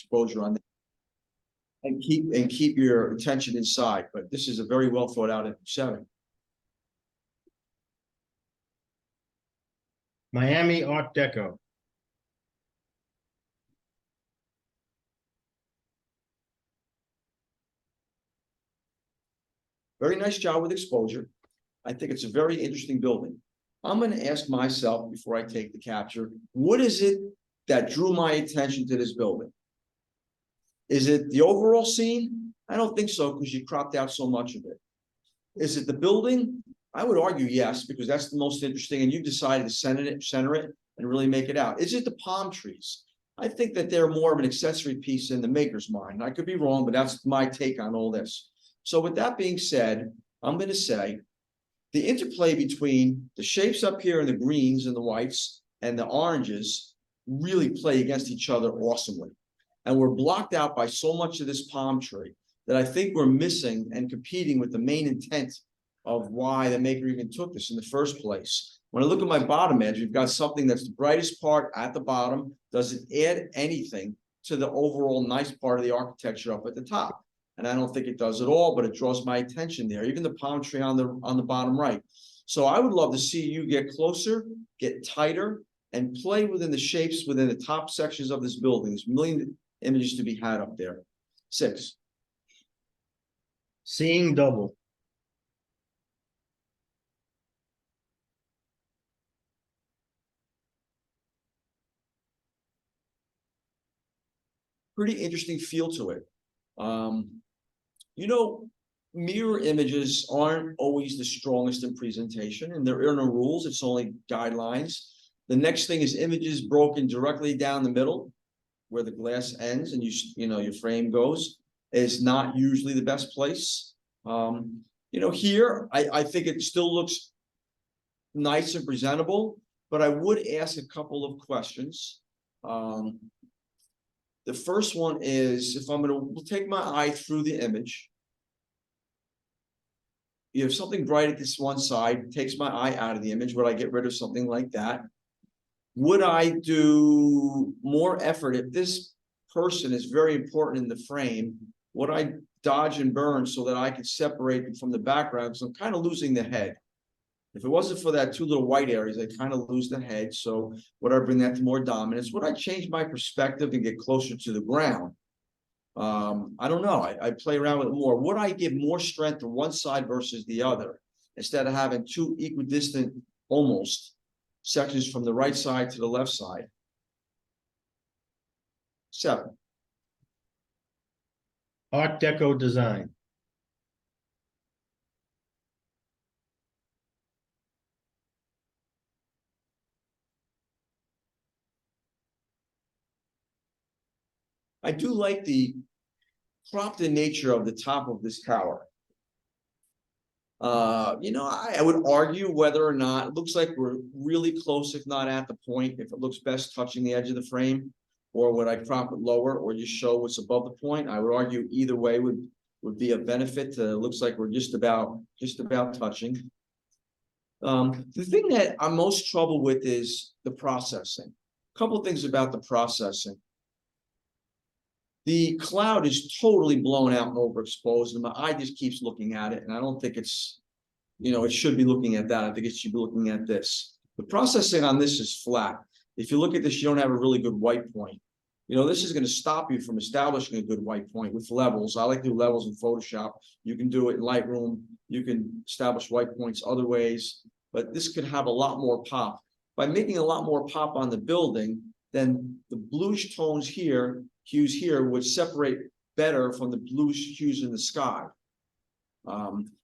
exposure on that. And keep your attention inside. But this is a very well thought out image. 7. Miami Art Deco. Very nice job with exposure. I think it's a very interesting building. I'm going to ask myself before I take the capture, what is it that drew my attention to this building? Is it the overall scene? I don't think so, because you cropped out so much of it. Is it the building? I would argue yes, because that's the most interesting, and you decided to center it and really make it out. Is it the palm trees? I think that they're more of an accessory piece in the maker's mind. I could be wrong, but that's my take on all this. So with that being said, I'm going to say the interplay between the shapes up here and the greens and the whites and the oranges really play against each other awesomely. And we're blocked out by so much of this palm tree that I think we're missing and competing with the main intent of why the maker even took this in the first place. When I look at my bottom edge, we've got something that's the brightest part at the bottom. Does it add anything to the overall nice part of the architecture up at the top? And I don't think it does at all, but it draws my attention there. Even the palm tree on the bottom right. So I would love to see you get closer, get tighter, and play within the shapes within the top sections of this building. There's a million images to be had up there. 6. Seeing Double. Pretty interesting feel to it. You know, mirror images aren't always the strongest in presentation, and there are no rules. It's only guidelines. The next thing is images broken directly down the middle, where the glass ends and your frame goes, is not usually the best place. Here I think it still looks nice and presentable, but I would ask a couple of questions. The first one is, if I'm going to take my eye through the image, you have something bright at this one side, takes my eye out of the image. Would I get rid of something like that? Would I do more effort if this person is very important in the frame? Would I dodge and burn so that I could separate them from the background? Because I'm kind of losing the head. If it wasn't for that 2 little white areas, I kind of lose the head. So would I bring that to more dominance? Would I change my perspective and get closer to the ground? I don't know. I play around with it more. Would I give more strength to one side versus the other instead of having 2 equidistant almost sections from the right side to the left side? 7. Art Deco Design. I do like the cropped in nature of the top of this tower. I would argue whether or not it looks like we're really close, if not at the point, if it looks best touching the edge of the frame, or would I crop it lower or just show what's above the point? I would argue either way would be a benefit. Looks like we're just about touching. The thing that I'm most troubled with is the processing. A couple of things about the processing. The cloud is totally blown out and overexposed, and my eye just keeps looking at it. And I don't think it's, it should be looking at that. I think it should be looking at this. The processing on this is flat. If you look at this, you don't have a really good white point. This is going to stop you from establishing a good white point with levels. I like to do levels in Photoshop. You can do it in Lightroom. You can establish white points other ways, but this could have a lot more pop. By making a lot more pop on the building, then the bluish tones here, hues here, would separate better from the bluish hues in the sky.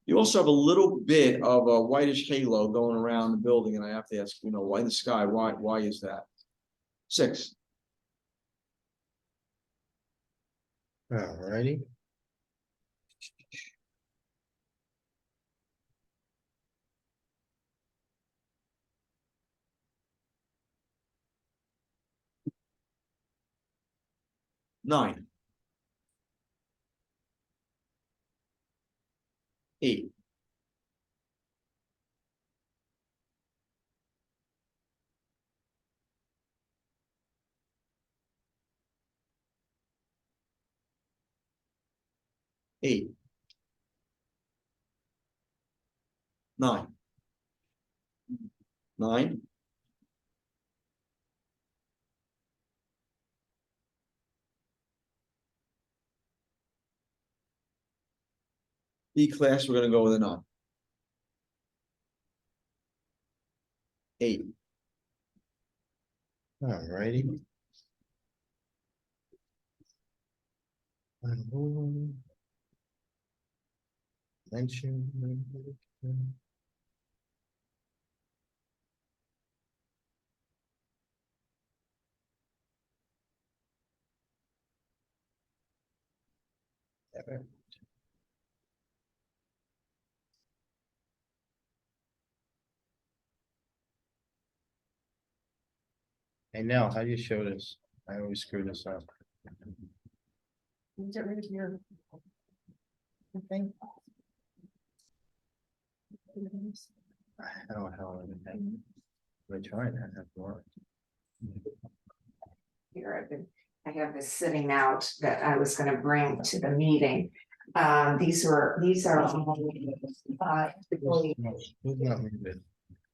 You also have a little bit of a whitish halo going around the building, and I have to ask, why in the sky? Why is that? 6. All righty. Nine. 8. 8. 9. 9. B class, we're gonna go with a 9. 8. Alrighty. Mention. Hey, Nell, how do you show this? I always screw this up. Get rid of your. Okay. How we're trying to have more. Here, I have this sitting out that I was gonna bring to the meeting. These are.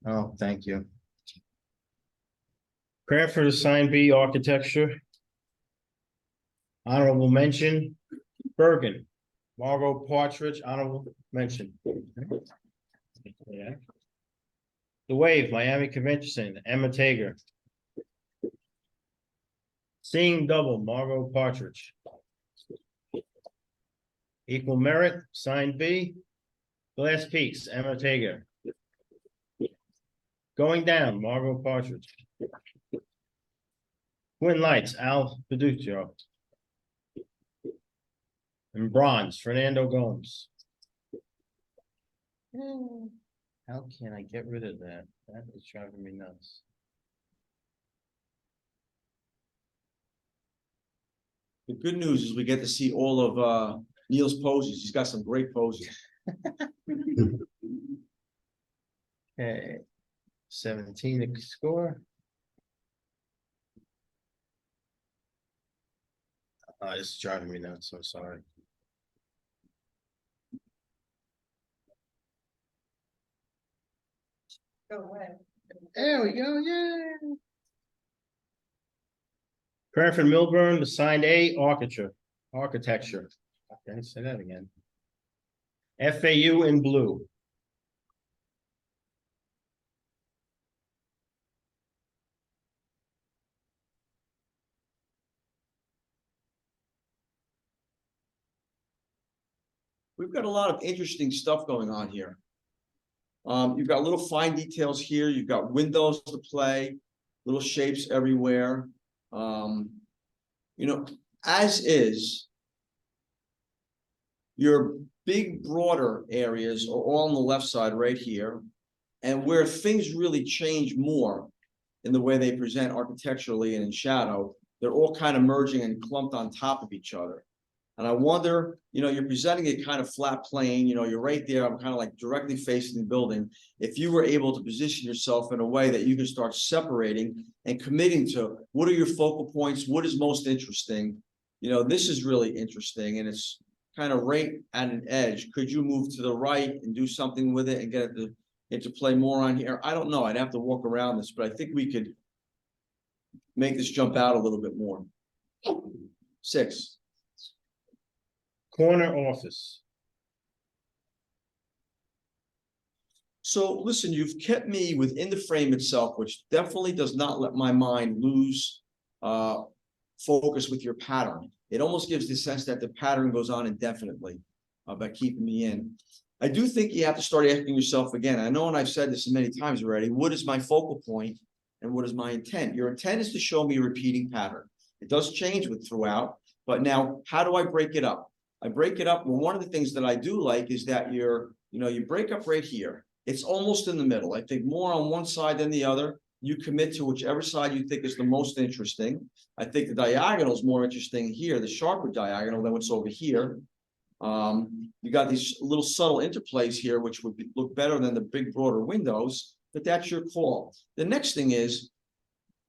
Oh, thank you. Cranford assigned B architecture. Honorable mention, Bergen, Margot Partridge, honorable mention. Yeah. The Wave, Miami Convention Center, Emma Tager. Seeing Double, Margot Partridge. Equal Merit, sign B, Glass Peaks, Emma Tager. Going Down, Margot Partridge. Twin Lights, Al Fiducio. And Bronze, Fernando Gomes. How can I get rid of that? That is driving me nuts. The good news is we get to see all of Neil's poses. He's got some great poses. Okay. 17 to score. It's driving me nuts, so sorry. Go away. There we go, yeah. Cranford-Millburn, assigned A, architecture. Okay, say that again. FAU in blue. We've got a lot of interesting stuff going on here. You've got little fine details here. You've got windows to play, little shapes everywhere. You know, as is, your big broader areas are all on the left side right here. And where things really change more in the way they present architecturally and in shadow, they're all kind of merging and clumped on top of each other. And I wonder, you know, you're presenting it kind of flat plane, you know, you're right there, I'm kind of like directly facing the building. If you were able to position yourself in a way that you can start separating and committing to what are your focal points, what is most interesting, you know, this is really interesting and it's kind of right at an edge. Could you move to the right and do something with it and get it into play more on here? I don't know, I'd have to walk around this, but I think we could make this jump out a little bit more. 6. Corner office. So listen, you've kept me within the frame itself, which definitely does not let my mind lose focus with your pattern. It almost gives the sense that the pattern goes on indefinitely by keeping me in. I do think you have to start asking yourself again. I know, and I've said this many times already, what is my focal point and what is my intent? Your intent is to show me a repeating pattern. It does change with throughout, but now how do I break it up? I break it up. Well, one of the things that I do like is that you break up right here. It's almost in the middle. I think more on one side than the other. You commit to whichever side you think is the most interesting. I think the diagonal is more interesting here, the sharper diagonal than what's over here. You got these little subtle interplays here, which would look better than the big broader windows, but that's your call. The next thing is,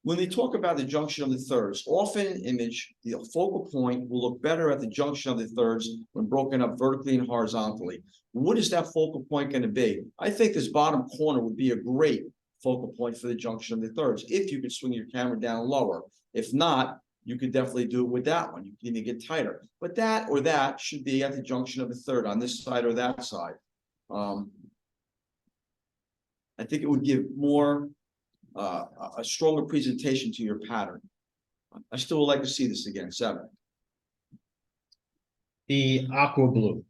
When they talk about the junction of the thirds, often in image, the focal point will look better at the junction of the thirds when broken up vertically and horizontally. What is that focal point going to be? I think this bottom corner would be a great focal point for the junction of the thirds, if you could swing your camera down lower. If not, you could definitely do it with that one. You can even get tighter. But that or that should be at the junction of the third on this side or that side. I think it would give more a stronger presentation to your pattern. I still would like to see this again. 7. The aqua blue.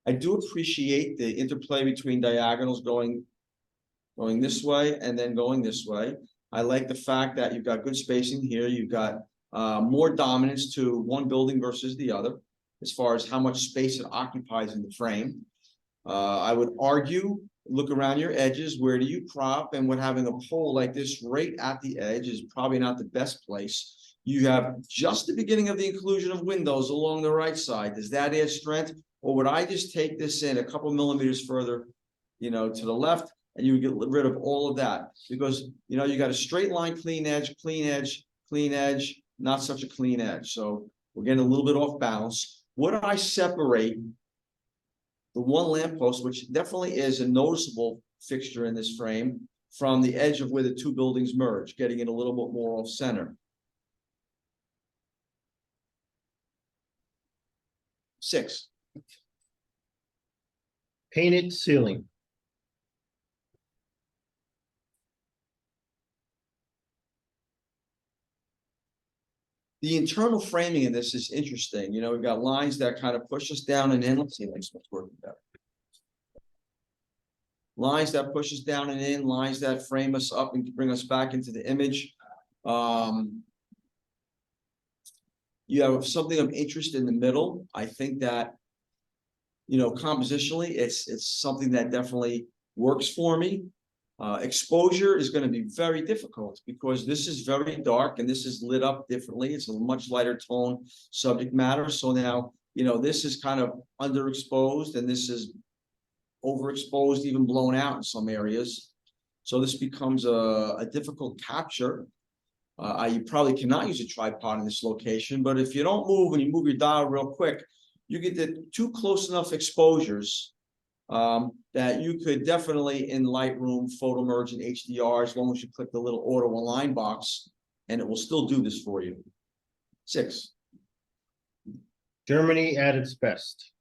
I do appreciate the interplay between diagonals going this way and then going this way. I like the fact that you've got good spacing here. You've got more dominance to one building versus the other, as far as how much space it occupies in the frame. I would argue, look around your edges, where do you crop? And when having a pole like this right at the edge is probably not the best place. You have just the beginning of the inclusion of windows along the right side. Does that add strength? Or would I just take this in a couple millimeters further, to the left, and you would get rid of all of that? Because, you got a straight line, clean edge, clean edge, clean edge, not such a clean edge. So we're getting a little bit off balance. Would I separate the one lamppost, which definitely is a noticeable fixture in this frame, from the edge of where the two buildings merge, getting it a little bit more off center? 6. Painted ceiling. The internal framing of this is interesting. We've got lines that kind of push us down and in. Let's see if it's working better. Lines that push us down and in, lines that frame us up and bring us back into the image. You have something of interest in the middle. I think that, compositionally, it's something that definitely works for me. Exposure is going to be very difficult because this is very dark and this is lit up differently. It's a much lighter tone subject matter. So now, this is kind of underexposed and this is overexposed, even blown out in some areas. So this becomes a difficult capture. You probably cannot use a tripod in this location, but if you don't move and you move your dial real quick, you get the two close enough exposures that you could definitely in Lightroom photo merge in HDR, as long as you click the little auto align box, and it will still do this for you. 6. Germany at its best.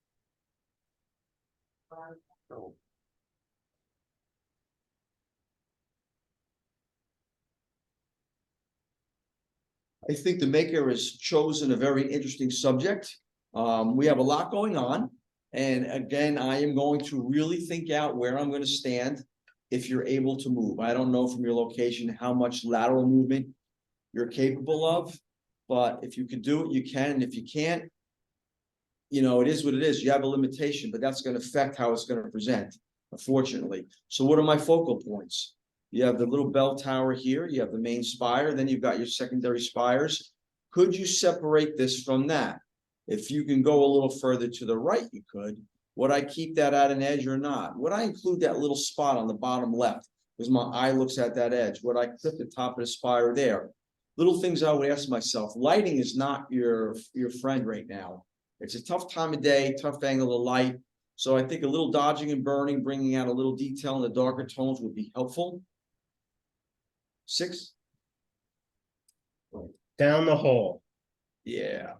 I think the maker has chosen a very interesting subject. We have a lot going on. And again, I am going to really think out where I'm going to stand if you're able to move. I don't know from your location how much lateral movement you're capable of, but if you can do it, you can. And if you can't, it is what it is. You have a limitation, but that's going to affect how it's going to present, unfortunately. So what are my focal points? You have the little bell tower here. You have the main spire. Then you've got your secondary spires. Could you separate this from that? If you can go a little further to the right, you could. Would I keep that at an edge or not? Would I include that little spot on the bottom left? Because my eye looks at that edge. Would I clip the top of the spire there? Little things I would ask myself. Lighting is not your friend right now. It's a tough time of day, tough angle of light. So I think a little dodging and burning, bringing out a little detail in the darker tones would be helpful. 6. Down the hall. Yeah.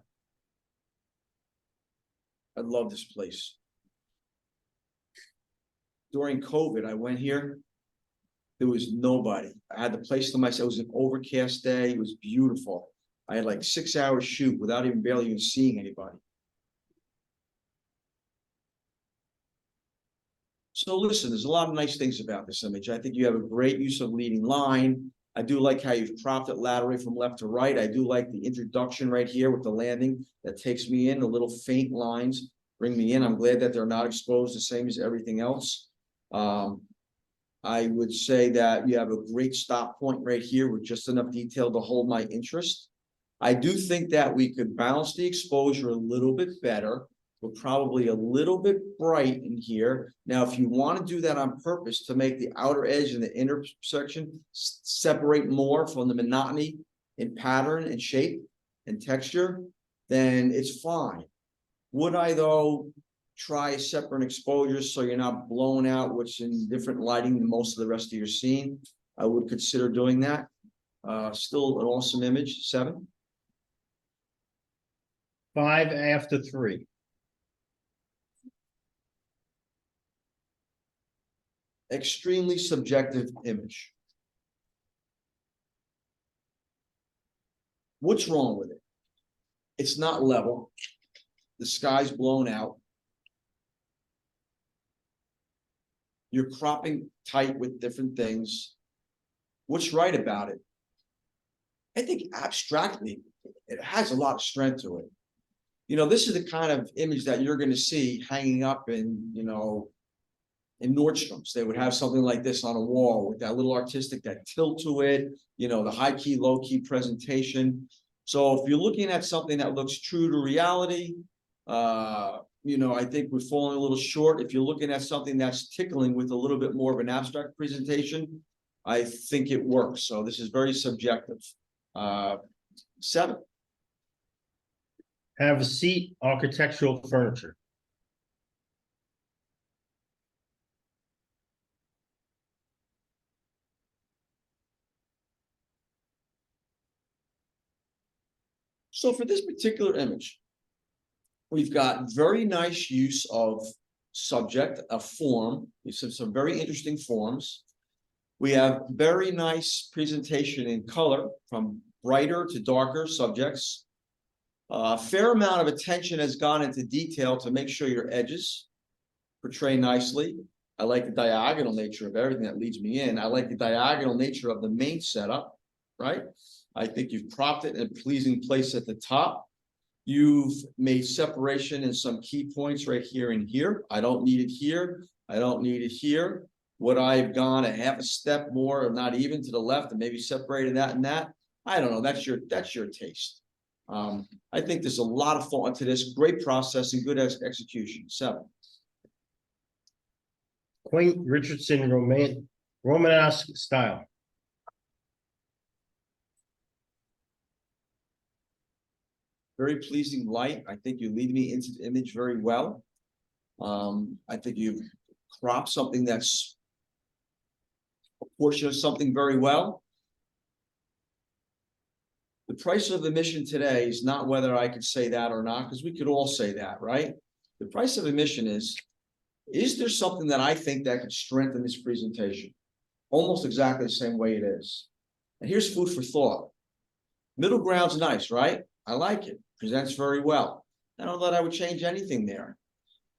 I love this place. During COVID, I went here. There was nobody. I had the place to myself. It was an overcast day. It was beautiful. I had like 6 hours shoot without barely even seeing anybody. So listen, there's a lot of nice things about this image. I think you have a great use of leading line. I do like how you've cropped it laterally from left to right. I do like the introduction right here with the landing that takes me in. The little faint lines bring me in. I'm glad that they're not exposed the same as everything else. I would say that you have a great stop point right here with just enough detail to hold my interest. I do think that we could balance the exposure a little bit better We're probably a little bit bright in here. Now, if you want to do that on purpose to make the outer edge and the inner section separate more from the monotony in pattern and shape and texture, then it's fine. Would I though try separate exposures so you're not blowing out what's in different lighting than most of the rest of your scene? I would consider doing that. Still an awesome image. 7. 5 after 3. Extremely subjective image. What's wrong with it? It's not level. The sky's blown out. You're cropping tight with different things. What's right about it? I think abstractly, it has a lot of strength to it. You know, this is the kind of image that you're going to see hanging up in, you know, in Nordstrom's. They would have something like this on a wall with that little artistic, that tilt to it, you know, the high key, low key presentation. So if you're looking at something that looks true to reality, you know, I think we're falling a little short. If you're looking at something that's tickling with a little bit more of an abstract presentation, I think it works. So this is very subjective. 7. Have a seat, architectural furniture. So for this particular image, we've got very nice use of subject, a form. We have some very interesting forms. We have very nice presentation in color, from brighter to darker subjects. A fair amount of attention has gone into detail to make sure your edges portray nicely. I like the diagonal nature of everything that leads me in. I like the diagonal nature of the main setup, right? I think you've propped it in a pleasing place at the top. You've made separation in some key points right here and here. I don't need it here. I don't need it here. Would I have gone a half a step more, or not even to the left, and maybe separated that and that? I don't know. That's your taste. I think there's a lot of thought into this. Great processing, good execution. 7. Quaint Richardson Romanesque style. Very pleasing light. I think you lead me into the image very well. I think you've cropped something that's a portion of something very well. The price of admission today is not whether I could say that or not, because we could all say that, right? The price of admission is there something that I think that could strengthen this presentation? Almost exactly the same way it is. And here's food for thought. Middle ground's nice, right? I like it. Presents very well. I don't know that I would change anything there.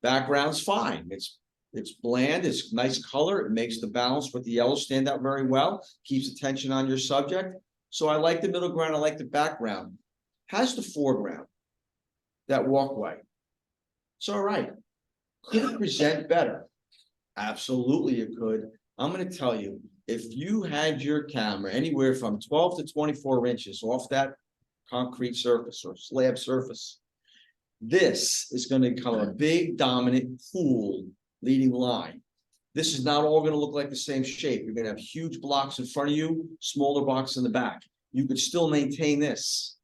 Background's fine. It's bland. It's nice color. It makes the balance with the yellow stand out very well. Keeps attention on your subject. So I like the middle ground. I like the background. Has the foreground, that walkway. It's all right. Could it present better? Absolutely it could. I'm going to tell you, if you had your camera anywhere from 12 to 24 inches off that concrete surface or slab surface, this is going to become a big, dominant, cool leading line. This is not all going to look like the same shape. You're going to have huge blocks in front of you, smaller blocks in the back. You could still maintain this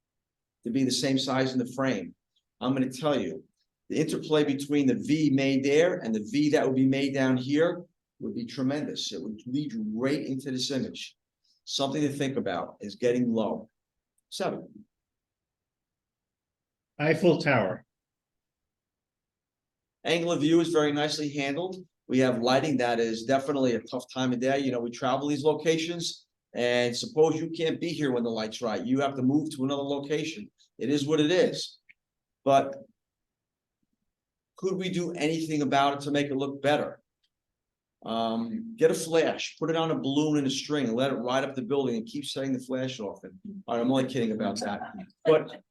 to be the same size in the frame. I'm going to tell you, the interplay between the V made there and the V that would be made down here would be tremendous. It would lead you right into this image. Something to think about is getting low. 7. Eiffel Tower. Angle of view is very nicely handled. We have lighting that is definitely a tough time of day. You know, we travel these locations, and suppose you can't be here when the light's right. You have to move to another location. It is what it is. But could we do anything about it to make it look better? Get a flash, put it on a balloon and a string, and let it ride up the building and keep setting the flash off. And all right, I'm only kidding about that. But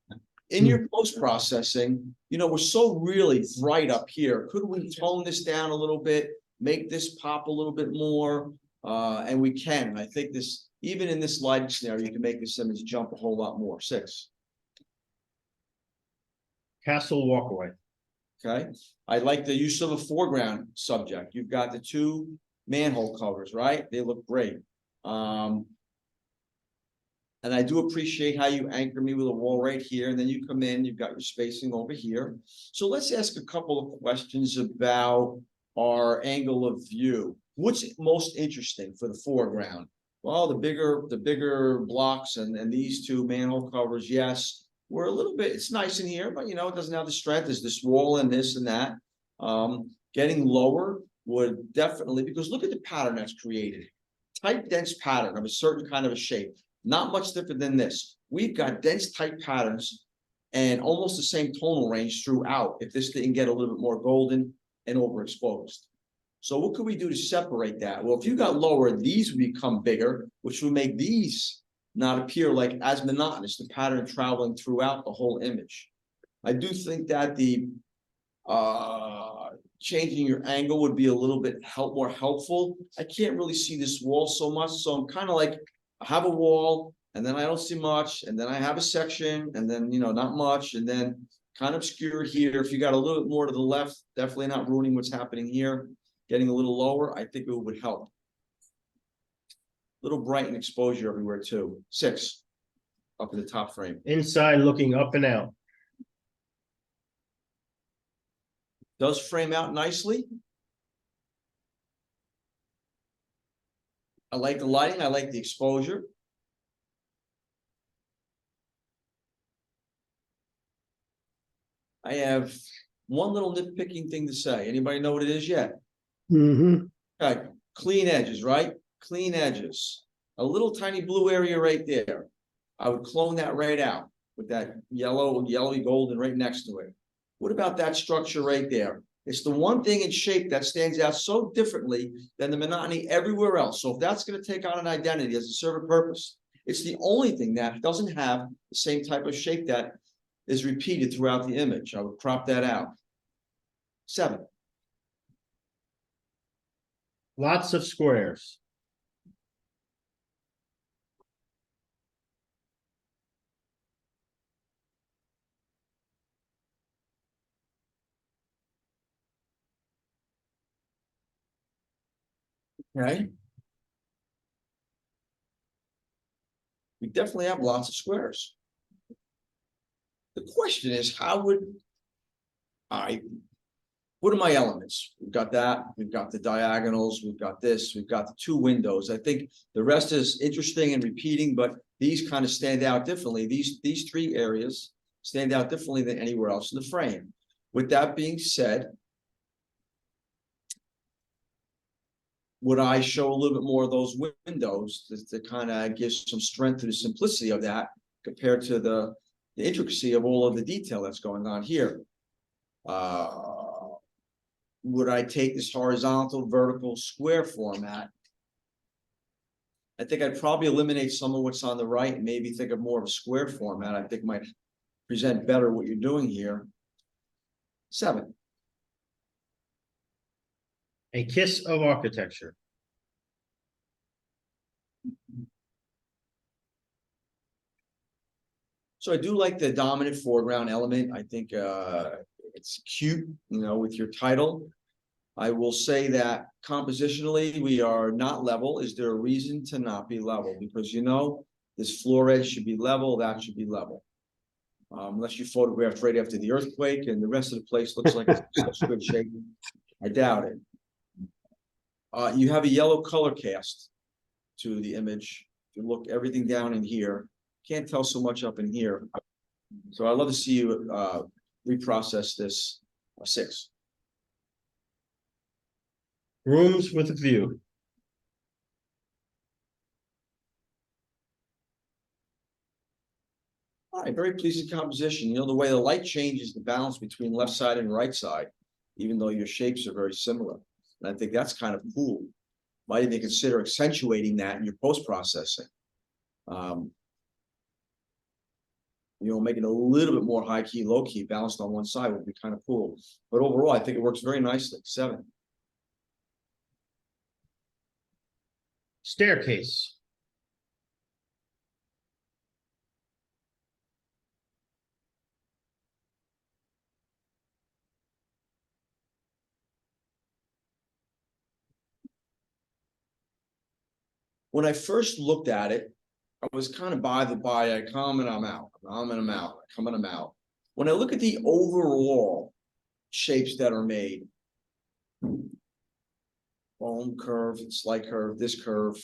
in your post-processing, you know, we're so really bright up here. Could we tone this down a little bit, make this pop a little bit more? And we can. And I think this, even in this lighting scenario, you can make this image jump a whole lot more. 6. Castle Walkway. Okay, I like the use of a foreground subject. You've got the two manhole covers, right? They look great. And I do appreciate how you anchor me with a wall right here, and then you come in, you've got your spacing over here. So let's ask a couple of questions about our angle of view. What's most interesting for the foreground? Well, the bigger blocks and these two manhole covers, yes. We're a little bit, it's nice in here, but you know, it doesn't have the strength as this wall and this and that. Getting lower would definitely, because look at the pattern that's created. Tight, dense pattern of a certain kind of a shape. Not much different than this. We've got dense, tight patterns and almost the same tonal range throughout. If this didn't get a little bit more golden and overexposed. So what could we do to separate that? Well, if you got lower, these would become bigger, which would make these not appear like as monotonous, the pattern traveling throughout the whole image. I do think that the changing your angle would be a little bit more helpful. I can't really see this wall so much, so I'm kind of like, I have a wall, and then I don't see much, and then I have a section, and then, you know, not much, and then kind of obscure here. If you got a little bit more to the left, definitely not ruining what's happening here. Getting a little lower, I think it would help. Little brighten exposure everywhere too. 6 up in the top frame. Inside looking up and out. Does frame out nicely. I like the lighting. I like the exposure. I have one little nitpicking thing to say. Anybody know what it is yet? Okay, clean edges, right? Clean edges. A little tiny blue area right there. I would clone that right out with that yellowy golden right next to it. What about that structure right there? It's the one thing in shape that stands out so differently than the monotony everywhere else. So if that's going to take on an identity as a serve a purpose, it's the only thing that doesn't have the same type of shape that is repeated throughout the image. I would crop that out. 7. Lots of squares. Okay. We definitely have lots of squares. The question is, what are my elements? We've got that, we've got the diagonals, we've got this, we've got the 2 windows. I think the rest is interesting and repeating, but these kind of stand out differently. These 3 areas stand out differently than anywhere else in the frame. With that being said, would I show a little bit more of those windows to kind of give some strength to the simplicity of that compared to the intricacy of all of the detail that's going on here? Would I take this horizontal, vertical, square format? I think I'd probably eliminate some of what's on the right and maybe think of more of a square format. I think might present better what you're doing here. 7. A kiss of architecture. So I do like the dominant foreground element. I think it's cute, you know, with your title. I will say that compositionally, we are not level. Is there a reason to not be level? Because, you know, this floor edge should be level, that should be level. Unless you photographed right after the earthquake and the rest of the place looks like it's in such good shape. I doubt it. You have a yellow color cast to the image. If you look everything down in here, can't tell so much up in here. So I'd love to see you reprocess this. 6. Rooms with a view. All right, very pleasing composition. You know, the way the light changes the balance between left side and right side, even though your shapes are very similar. And I think that's kind of cool. Might even consider accentuating that in your post-processing. You know, making it a little bit more high key, low key, balanced on one side would be kind of cool. But overall, I think it works very nicely. 7. Staircase. When I first looked at it, I was kind of by the by, I come and I'm out, I'm and I'm out, I come and I'm out. When I look at the overall shapes that are made, bone curve, slight curve, this curve,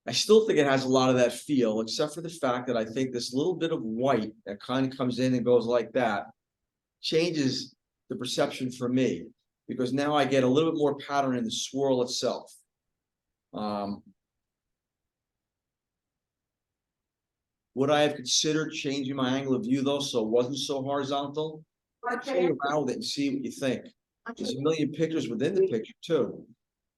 I still think it has a lot of that feel, except for the fact that I think this little bit of white that kind of comes in and goes like that changes the perception for me, because now I get a little bit more pattern in the swirl itself. Would I have considered changing my angle of view though, so it wasn't so horizontal? I'd play around with it and see what you think. There's a million pictures within the picture too.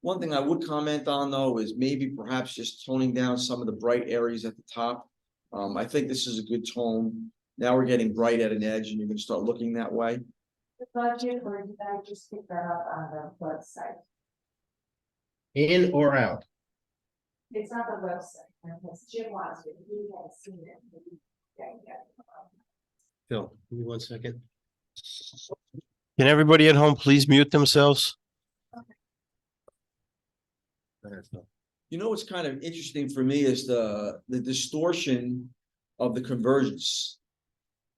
One thing I would comment on though is maybe perhaps just toning down some of the bright areas at the top. I think this is a good tone. Now we're getting bright at an edge and you're gonna start looking that way. The budget, or did I just pick that up on the website? In or out? It's not the website, because Jim wants it, he has seen it. Phil, give me 1 second. Can everybody at home please mute themselves? You know what's kind of interesting for me is the distortion of the convergence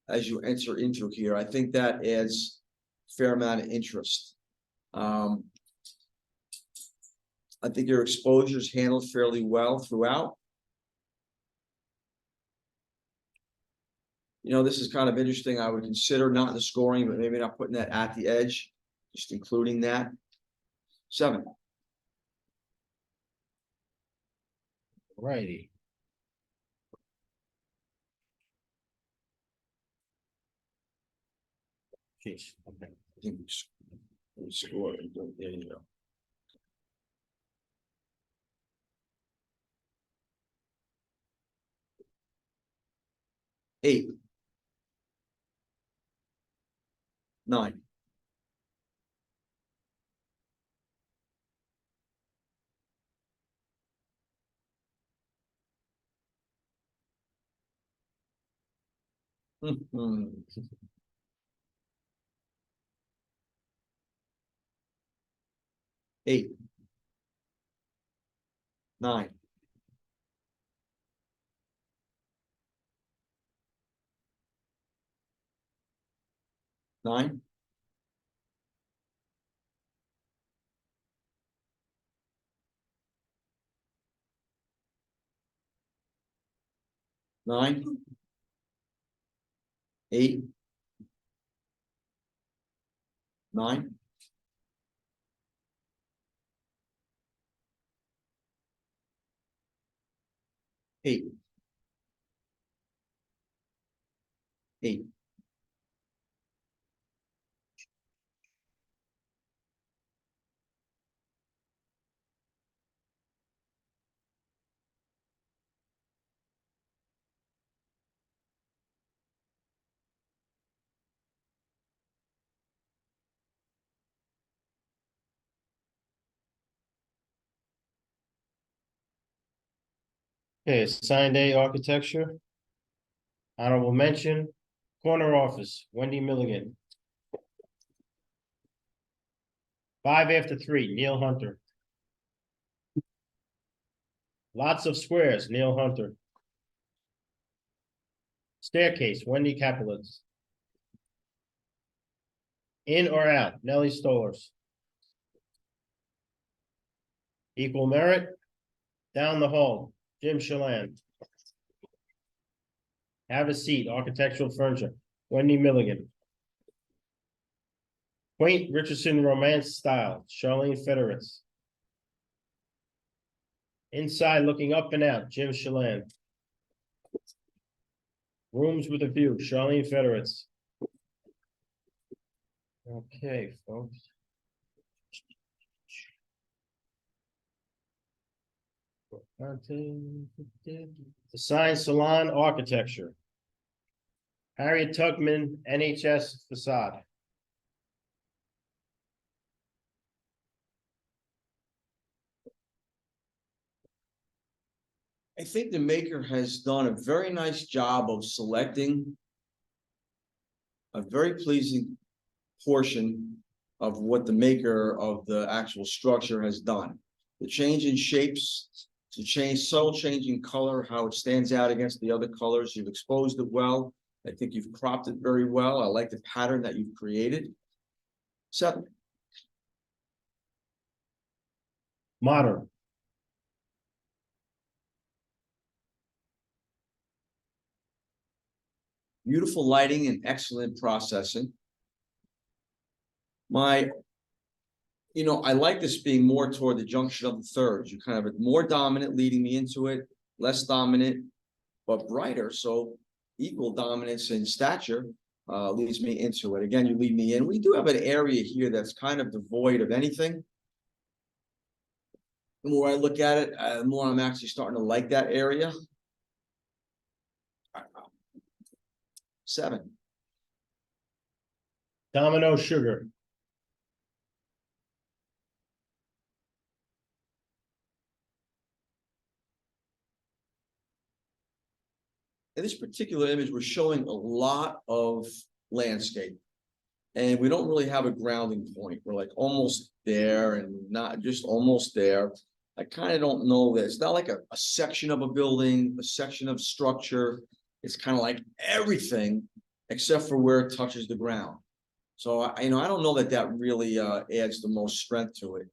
as you enter into here. I think that adds a fair amount of interest. I think your exposure is handled fairly well throughout. You know, this is kind of interesting. I would consider not in the scoring, but maybe not putting that at the edge, just including that. 7. Righty. Jeez, okay. I think we score. There you go. 8. 9. 8. 9. 9. 9. 8. 9. 8. 8. Okay, assigned A architecture. Honorable mention, corner office, Wendy Milligan. 5 after 3, Neil Hunter. Lots of squares, Neil Hunter. Staircase, Wendy Capelitz. In or out, Nellie Stolers. Equal merit, down the hall, Jim Shalan. Have a seat, architectural furniture, Wendy Milligan. Quaint Richardson Romance style, Charlene Federitz. Inside looking up and out, Jim Shalan. Rooms with a view, Charlene Federitz. Okay, folks. Design salon architecture. Harriet Tubman, NHS facade. I think the maker has done a very nice job of selecting a very pleasing portion of what the maker of the actual structure has done. The change in shapes It's a change, subtle change in color, how it stands out against the other colors. You've exposed it well. I think you've cropped it very well. I like the pattern that you've created. 7. Modern. Beautiful lighting and excellent processing. I like this being more toward the junction of the thirds. You kind of have more dominant leading me into it, less dominant, but brighter. So equal dominance in stature leads me into it. Again, you lead me in. We do have an area here that's kind of devoid of anything. The more I look at it, the more I'm actually starting to like that area. 7. Domino sugar. In this particular image, we're showing a lot of landscape. And we don't really have a grounding point. We're like almost there and not just almost there. I kind of don't know that. It's not like a section of a building, a section of structure. It's kind of like everything except for where it touches the ground. So I don't know that that really adds the most strength to it.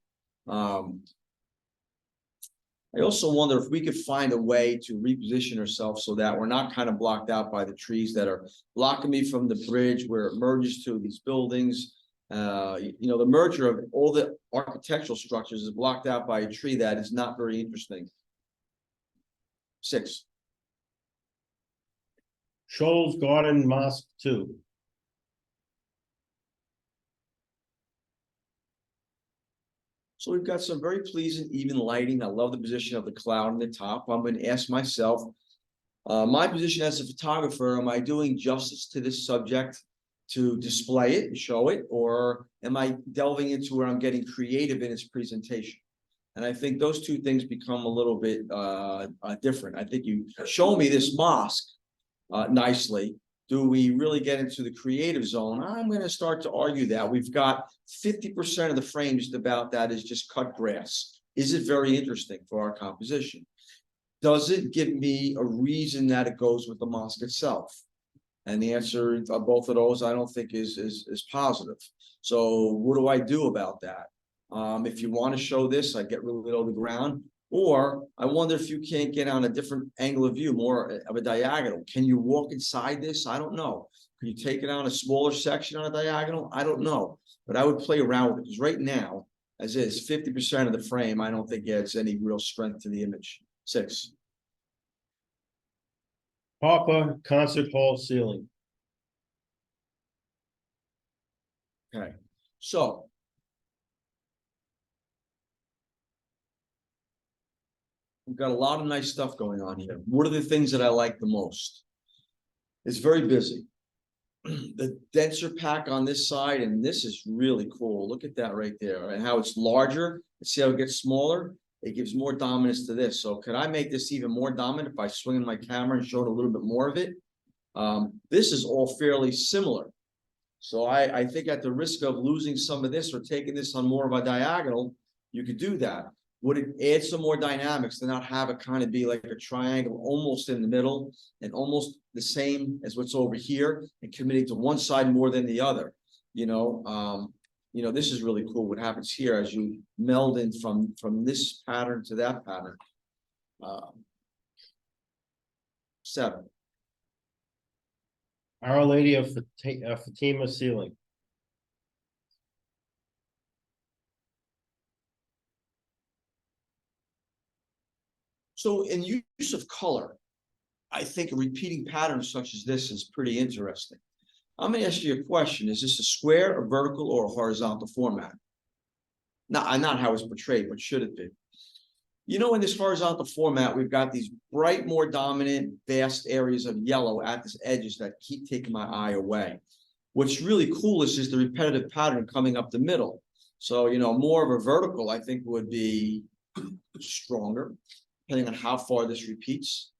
I also wonder if we could find a way to reposition ourselves so that we're not kind of blocked out by the trees that are blocking me from the bridge where it merges to these buildings. The merger of all the architectural structures is blocked out by a tree that is not very interesting. 6. Shoals Garden Mosque 2. So we've got some very pleasing, even lighting. I love the position of the cloud on the top. I'm going to ask myself, my position as a photographer, am I doing justice to this subject to display it and show it, or am I delving into where I'm getting creative in its presentation? And I think those two things become a little bit different. I think you show me this mosque nicely. Do we really get into the creative zone? I'm going to start to argue that we've got 50% of the frame just about that is just cut grass. Is it very interesting for our composition? Does it give me a reason that it goes with the mosque itself? And the answer of both of those, I don't think is positive. So what do I do about that? If you want to show this, I get rid of the ground. Or I wonder if you can't get on a different angle of view, more of a diagonal. Can you walk inside this? I don't know. Can you take it on a smaller section on a diagonal? I don't know. But I would play around with it because right now, as is, 50% of the frame, I don't think adds any real strength to the image. 6. Harper Concert Hall ceiling. Okay. So we've got a lot of nice stuff going on here. What are the things that I like the most? It's very busy. The denser pack on this side, and this is really cool. Look at that right there, and how it's larger. See how it gets smaller? It gives more dominance to this. So could I make this even more dominant by swinging my camera and showing a little bit more of it? This is all fairly similar. So I think at the risk of losing some of this or taking this on more of a diagonal, you could do that. Would it add some more dynamics to not have it kind of be like a triangle almost in the middle and almost the same as what's over here and committing to one side more than the other? This is really cool what happens here as you meld in from this pattern to that pattern. 7. Our Lady of Fatima ceiling. So in use of color, I think a repeating pattern such as this is pretty interesting. I'm going to ask you a question. Is this a square, a vertical, or a horizontal format? Not how it's portrayed, but should it be? In this horizontal format, we've got these bright, more dominant, vast areas of yellow at the edges that keep taking my eye away. What's really cool is the repetitive pattern coming up the middle. So, more of a vertical, I think, would be stronger, depending on how far this repeats.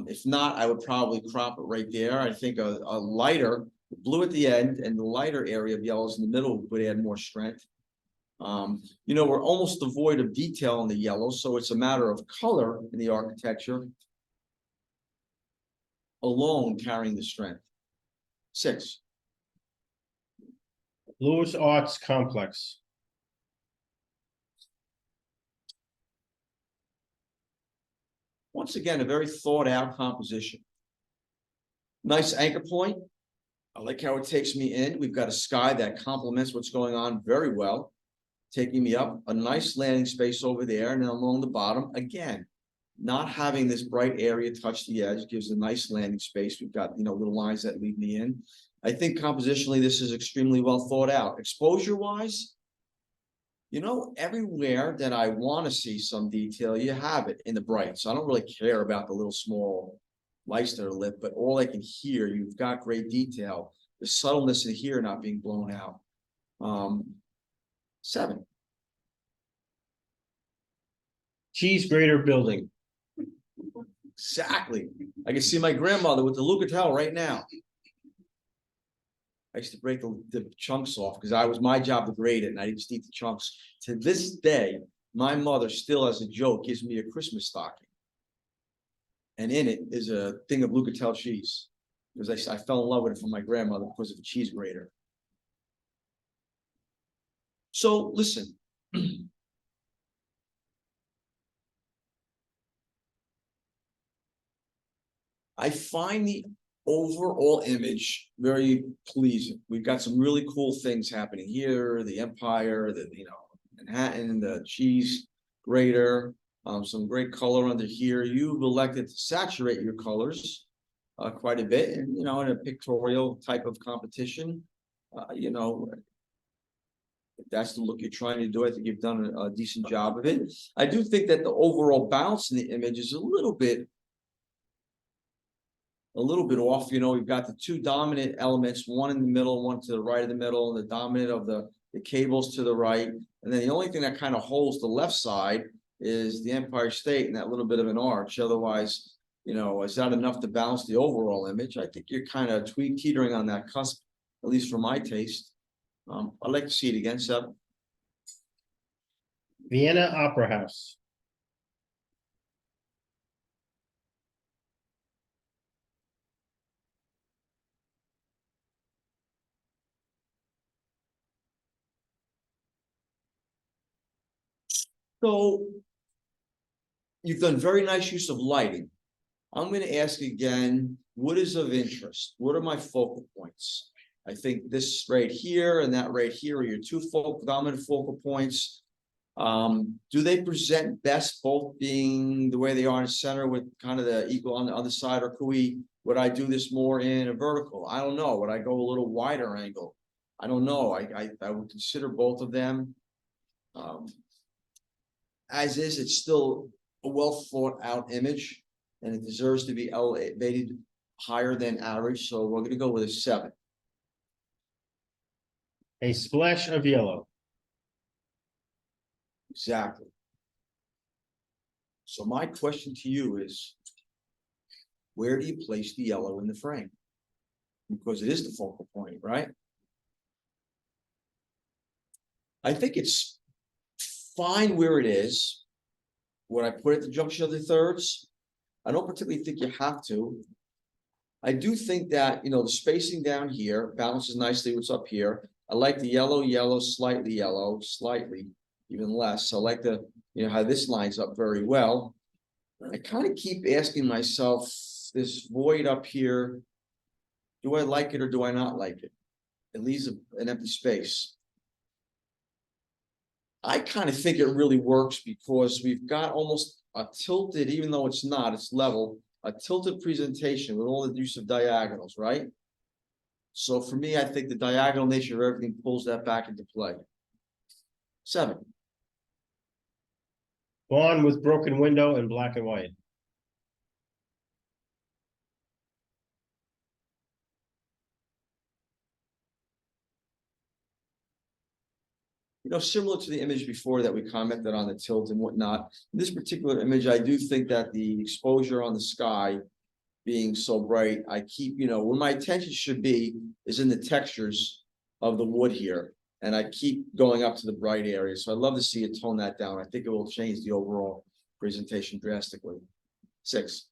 If not, I would probably crop it right there. I think a lighter blue at the end and the lighter area of yellows in the middle would add more strength. We're almost devoid of detail in the yellow, so it's a matter of color in the architecture alone carrying the strength. 6. Lewis Arts Complex. Once again, a very thought out composition. Nice anchor point. I like how it takes me in. We've got a sky that complements what's going on very well, taking me up. A nice landing space over there, and then along the bottom, again, not having this bright area touch the edge gives a nice landing space. We've got, little lines that lead me in. I think compositionally, this is extremely well thought out. Exposure wise, everywhere that I want to see some detail, you have it in the bright. So I don't really care about the little small lights that are lit, but all I can hear, you've got great detail. The subtleness in here not being blown out. 7. Cheese grater building. Exactly. I can see my grandmother with the Lucatel right now. I used to break the chunks off because it was my job to grade it, and I just eat the chunks. To this day, my mother still, as a joke, gives me a Christmas stocking. And in it is a thing of Lucatel cheese. Because I fell in love with it from my grandmother because of a cheese grater. So listen. I find the overall image very pleasing. We've got some really cool things happening here. The Empire, Manhattan, the cheese grater, some great color under here. You've elected to saturate your colors quite a bit, and in a pictorial type of competition, if that's the look you're trying to do, I think you've done a decent job of it. I do think that the overall balance in the image is a little bit off. We've got the two dominant elements, one in the middle, one to the right of the middle, and the dominant of the cables to the right. And then the only thing that kind of holds the left side is the Empire State and that little bit of an arch. Otherwise, is that enough to balance the overall image? I think you're kind of teetering on that cusp, at least for my taste. I'd like to see it again, 7. Vienna Opera House. So you've done very nice use of lighting. I'm going to ask again, what is of interest? What are my focal points? I think this right here and that right here are your two dominant focal points. Do they present best both being the way they are in the center with kind of the equal on the other side, or would I do this more in a vertical? I don't know. Would I go a little wider angle? I don't know. I would consider both of them. As is, it's still a well thought out image, and it deserves to be elevated higher than average. So we're going to go with a 7. A splash of yellow. Exactly. So my question to you is, where do you place the yellow in the frame? Because it is the focal point, right? I think it's fine where it is. Would I put it at the junction of the thirds? I don't particularly think you have to. I do think that, the spacing down here balances nicely what's up here. I like the yellow, slightly, even less. I like how this lines up very well. I kind of keep asking myself, this void up here, do I like it or do I not like it? It leaves an empty space. I kind of think it really works because we've got almost a tilted, even though it's not, it's level, a tilted presentation with all the use of diagonals, right? So for me, I think the diagonal nature of everything pulls that back into play. 7. Barn with broken window and black and white. Similar to the image before that we commented on the tilt and whatnot. In this particular image, I do think that the exposure on the sky being so bright, I keep, where my attention should be is in the textures of the wood here. And I keep going up to the bright area, so I'd love to see it tone that down. I think it will change the overall presentation drastically. 6.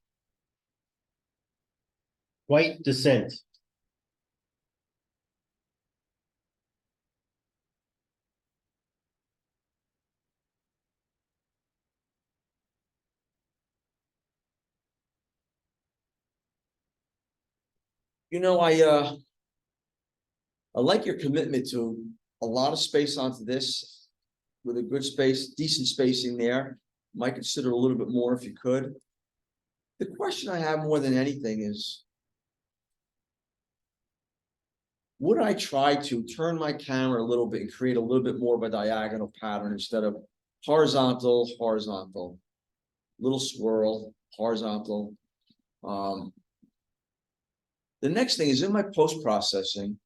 White Descent. You know, I like your commitment to a lot of space onto this with a good space, decent spacing there. Might consider a little bit more if you could. The question I have more than anything is, would I try to turn my camera a little bit and create a little bit more of a diagonal pattern instead of horizontal, horizontal, little swirl, horizontal. The next thing is in my post-processing,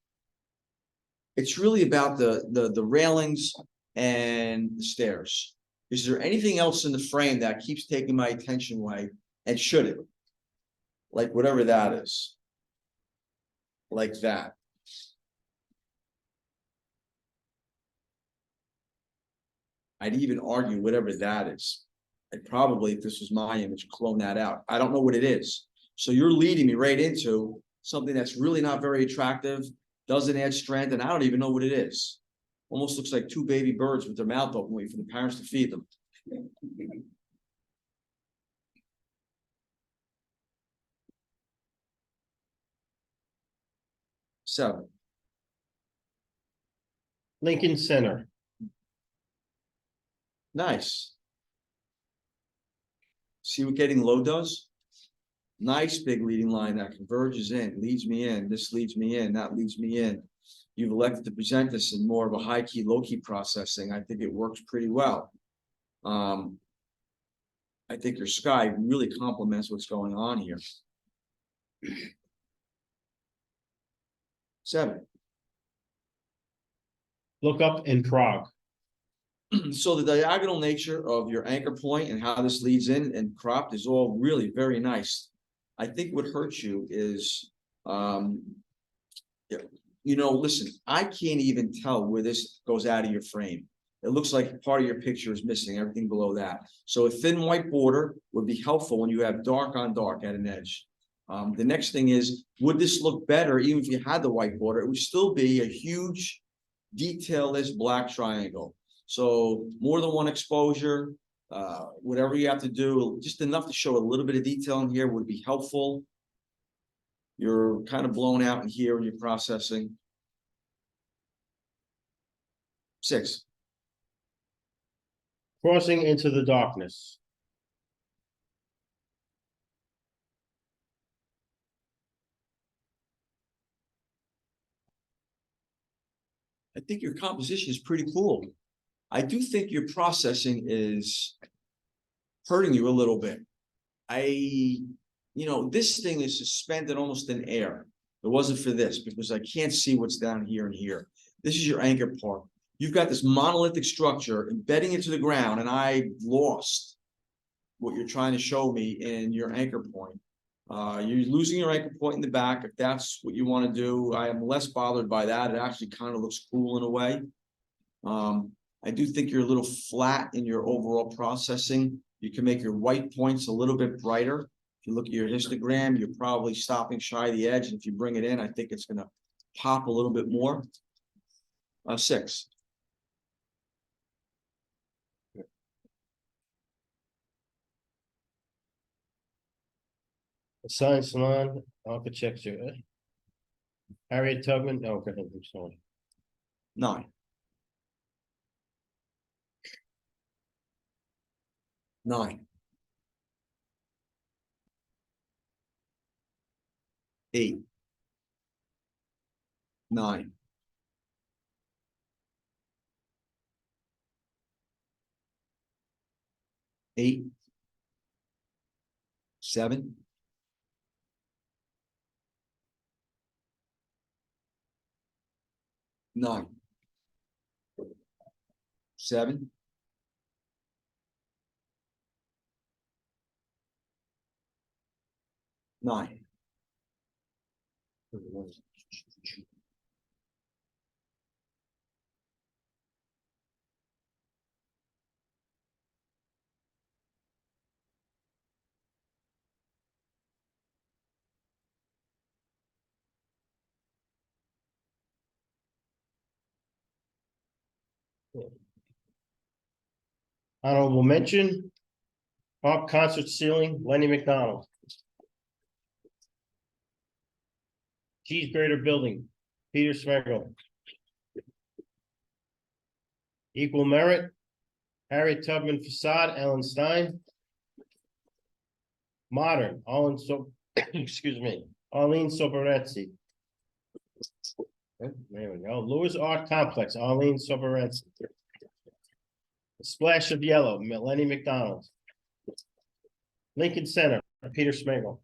it's really about the railings and the stairs. Is there anything else in the frame that keeps taking my attention away, and should it? Like whatever that is. Like that. I'd even argue whatever that is. I'd probably, if this was my image, clone that out. I don't know what it is. So you're leading me right into something that's really not very attractive, doesn't add strength, and I don't even know what it is. Almost looks like 2 baby birds with their mouth open, waiting for the parents to feed them. 7. Lincoln Center. Nice. See what getting low does? Nice big leading line that converges in, leads me in, this leads me in, that leads me in. You've elected to present this in more of a high key, low key processing. I think it works pretty well. I think your sky really complements what's going on here. 7. Look up in Prague. So the diagonal nature of your anchor point and how this leads in and cropped is all really very nice. I think what hurts you is, listen, I can't even tell where this goes out of your frame. It looks like part of your picture is missing, everything below that. So a thin white border would be helpful when you have dark on dark at an edge. The next thing is, would this look better even if you had the white border? It would still be a huge detailless black triangle. So more than one exposure, whatever you have to do, just enough to show a little bit of detail in here would be helpful. You're kind of blown out in here when you're processing. 6. Crossing into the darkness. I think your composition is pretty cool. I do think your processing is hurting you a little bit. This thing is suspended almost in air. It wasn't for this because I can't see what's down here and here. This is your anchor part. You've got this monolithic structure embedding into the ground, and I lost what you're trying to show me in your anchor point. You're losing your anchor point in the back. If that's what you want to do, I am less bothered by that. It actually kind of looks cool in a way. I do think you're a little flat in your overall processing. You can make your white points a little bit brighter. If you look at your histogram, you're probably stopping shy of the edge. And if you bring it in, I think it's going to pop a little bit more. 6. Science Salon, Architecture. Harriet Tubman. Oh, go ahead, I'm sorry. 9. 9. 8. 9. 8. 7. 9. 7. 9. 9. Honorable mention. Pop concert ceiling, Lenny McDonald. Cheese grater building, Peter Smegel. Equal merit, Harriet Tubman facade, Ellen Stein. Modern, excuse me, Arlene Soberetzi. There we go. Lewis Art Complex, Arlene Soberetzi. A Splash of Yellow, Lenny McDonald. Lincoln Center, Peter Smegel.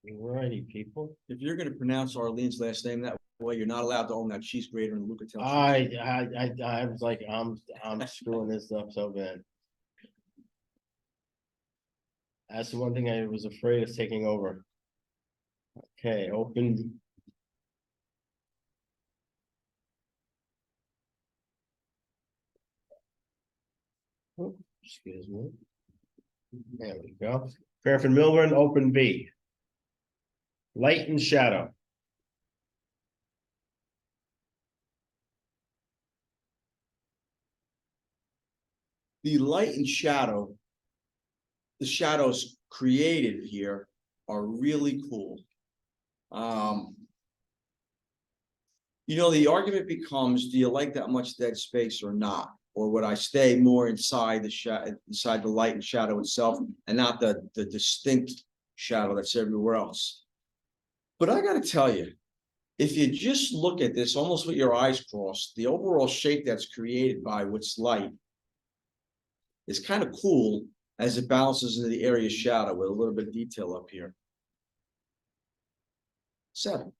Alrighty, people. If you're gonna pronounce Arlene's last name that way, you're not allowed to own that cheese grater in Lucatown. I was like, I'm screwing this up so bad. That's the one thing I was afraid of taking over. Okay, open. Oh, excuse me. There we go. Cranford-Millburn, open B. Light and shadow. The light and shadow, the shadows created here are really cool. You know, the argument becomes, do you like that much dead space or not? Or would I stay more inside inside the light and shadow itself and not the distinct shadow that's everywhere else? But I gotta tell you, if you just look at this almost with your eyes crossed, the overall shape that's created by what's light is kind of cool as it balances into the area shadow with a little bit of detail up here. 7.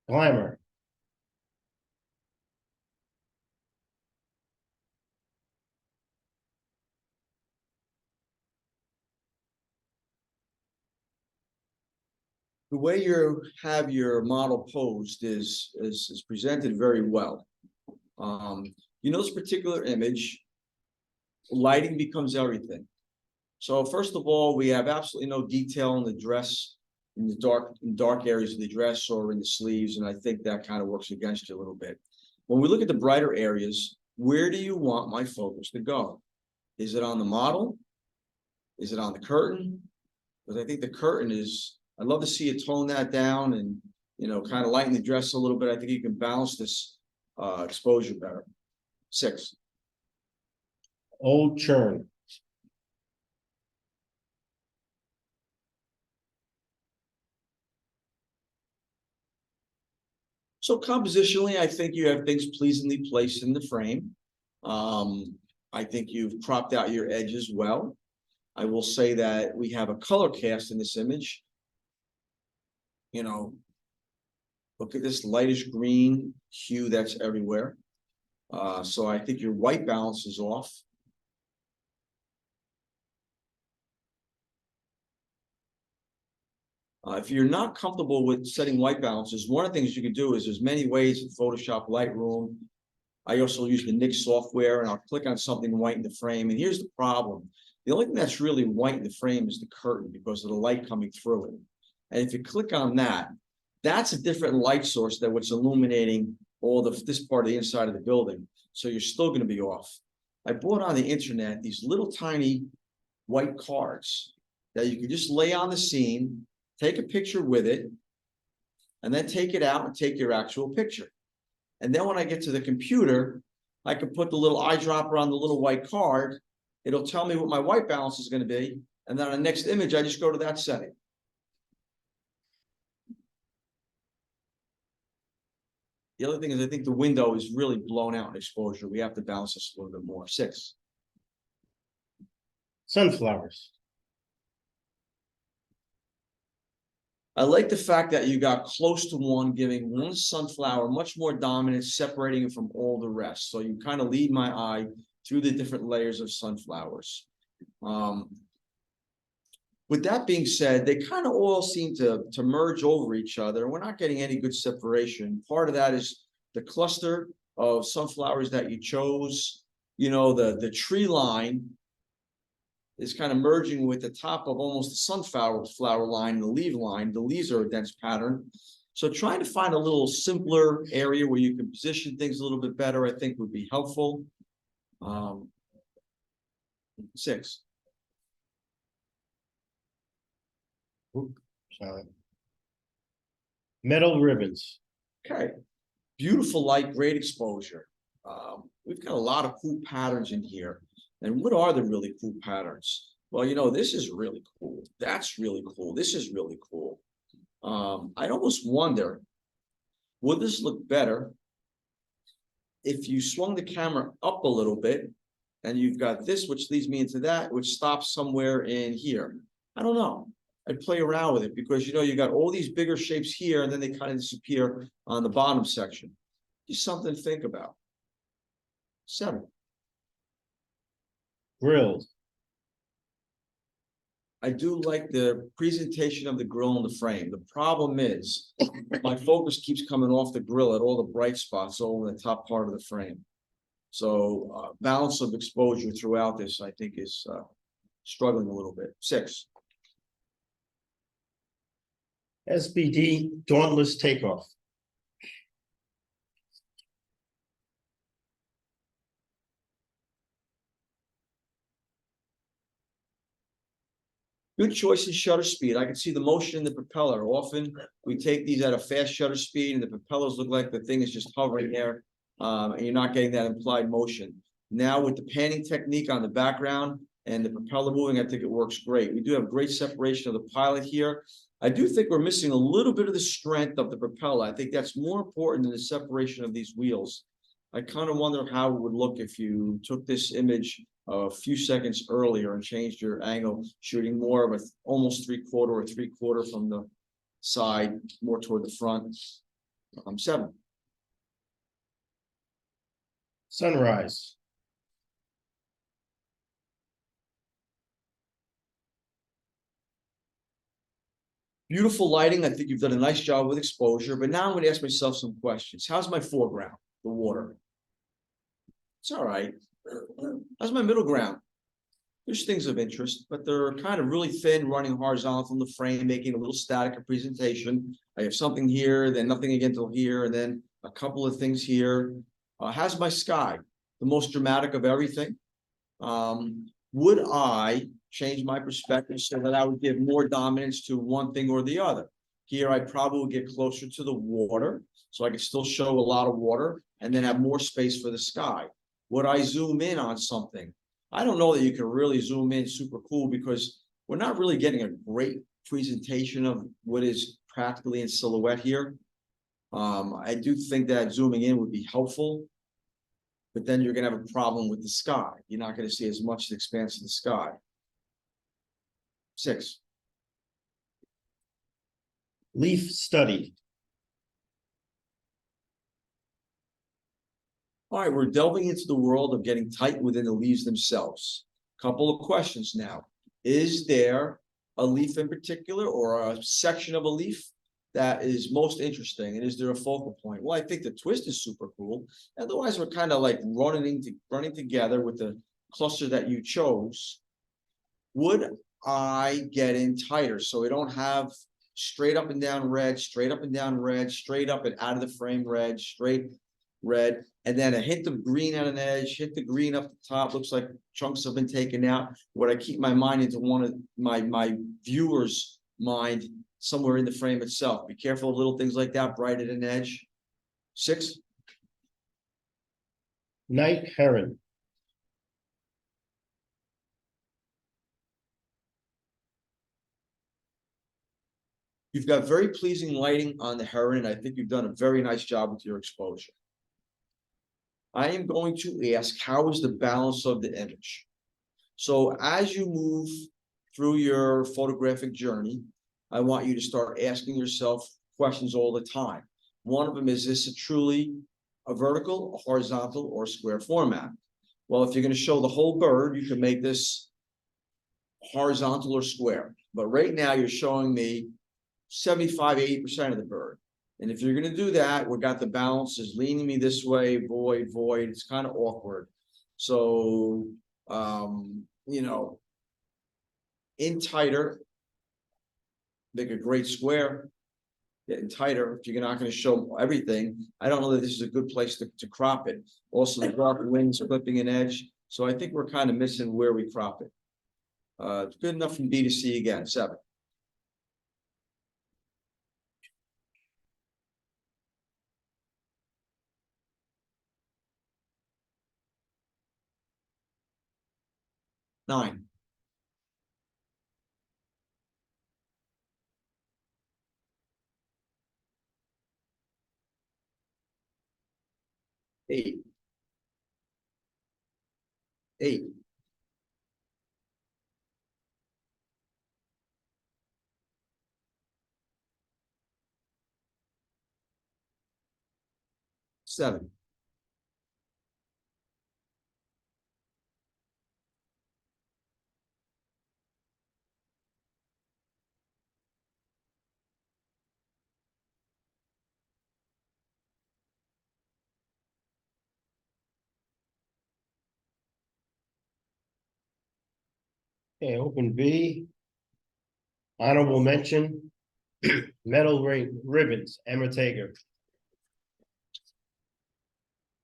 Glamour. The way you have your model posed is presented very well. You know, this particular image, lighting becomes everything. So first of all, we have absolutely no detail in the dress, in the dark areas of the dress or in the sleeves, and I think that kind of works against you a little bit. When we look at the brighter areas, where do you want my focus to go? Is it on the model? Is it on the curtain? Because I think the curtain is, I'd love to see you tone that down and, you know, kind of lighten the dress a little bit. I think you can balance this exposure better. 6. Old churn. So compositionally, I think you have things pleasingly placed in the frame. I think you've cropped out your edges well. I will say that we have a color cast in this image. You know, look at this lightish green hue that's everywhere. So I think your white balance is off. If you're not comfortable with setting white balances, one of the things you can do is there's many ways in Photoshop Lightroom. I also use the NIX software and I'll click on something white in the frame. And here's the problem. The only thing that's really white in the frame is the curtain because of the light coming through it. And if you click on that, that's a different light source than what's illuminating all this part of the inside of the building. So you're still going to be off. I bought on the internet these little tiny white cards that you can just lay on the scene, take a picture with it, and then take it out and take your actual picture. And then when I get to the computer, I can put the little eyedropper on the little white card. It'll tell me what my white balance is going to be. And then on the next image, I just go to that setting. The other thing is I think the window is really blown out in exposure. We have to balance this a little bit more. 6. Sunflowers. I like the fact that you got close to one, giving one sunflower much more dominance, separating it from all the rest. So you kind of lead my eye through the different layers of sunflowers. With that being said, they kind of all seem to merge over each other. We're not getting any good separation. Part of that is the cluster of sunflowers that you chose. You know, the tree line is kind of merging with the top of almost the sunflower line and the leaf line. The leaves are a dense pattern. So trying to find a little simpler area where you can position things a little bit better, I think would be helpful. 6. Sorry. Metal ribbons. Okay, beautiful light, great exposure. We've got a lot of cool patterns in here. And what are the really cool patterns? Well, you know, this is really cool. That's really cool. This is really cool. I'd almost wonder, would this look better if you swung the camera up a little bit and you've got this, which leads me into that, which stops somewhere in here? I don't know. I'd play around with it because, you know, you got all these bigger shapes here and then they kind of disappear on the bottom section. Just something to think about. 7. Grilled. I do like the presentation of the grill in the frame. The problem is my focus keeps coming off the grill at all the bright spots all in the top part of the frame. So balance of exposure throughout this, I think, is struggling a little bit. 6. SBD dauntless takeoff. Good choice in shutter speed. I can see the motion in the propeller. Often we take these at a fast shutter speed and the propellers look like the thing is just hovering there. And you're not getting that implied motion. Now with the panning technique on the background and the propeller moving, I think it works great. We do have great separation of the pilot here. I do think we're missing a little bit of the strength of the propeller. I think that's more important than the separation of these wheels. I kind of wonder how it would look if you took this image a few seconds earlier and changed your angle, shooting more of a almost 3/4 or 3/4 from the side, more toward the front. 7. Sunrise. Beautiful lighting. I think you've done a nice job with exposure, but now I'm going to ask myself some questions. How's my foreground? The water. It's all right. How's my middle ground? There's things of interest, but they're kind of really thin, running horizontal in the frame, making a little static of presentation. I have something here, then nothing again till here, and then a couple of things here. How's my sky? The most dramatic of everything. Would I change my perspective so that I would give more dominance to one thing or the other? Here, I probably would get closer to the water, so I could still show a lot of water and then have more space for the sky. Would I zoom in on something? I don't know that you can really zoom in super cool because we're not really getting a great presentation of what is practically in silhouette here. I do think that zooming in would be helpful, but then you're going to have a problem with the sky. You're not going to see as much of the expanse of the sky. 6. Leaf study. All right, we're delving into the world of getting tight within the leaves themselves. Couple of questions now. Is there a leaf in particular or a section of a leaf that is most interesting? And is there a focal point? Well, I think the twist is super cool. Otherwise, we're kind of like running together with the cluster that you chose. Would I get in tighter so we don't have straight up and down red, straight up and down red, straight up and out of the frame red, straight red, and then a hint of green at an edge, hit the green up the top, looks like chunks have been taken out. Would I keep my mind into one of my viewer's mind somewhere in the frame itself? Be careful of little things like that, bright at an edge. 6. Night heron. You've got very pleasing lighting on the heron, and I think you've done a very nice job with your exposure. I am going to ask, how is the balance of the image? So as you move through your photographic journey, I want you to start asking yourself questions all the time. One of them is this truly a vertical, a horizontal, or square format? Well, if you're going to show the whole bird, you can make this horizontal or square. But right now you're showing me 75, 80% of the bird. And if you're going to do that, we got the balance is leaning me this way, void, void. It's kind of awkward. So, you know, in tighter, make a great square. getting tighter. If you're not gonna show everything, I don't know that this is a good place to crop it. Also, the dark wings clipping an edge, so I think we're kind of missing where we crop it. It's good enough from B to C again, 7. Nine. 8. 8. 7. Okay, open B. Honorable mention, metal ribbons, Emma Taker.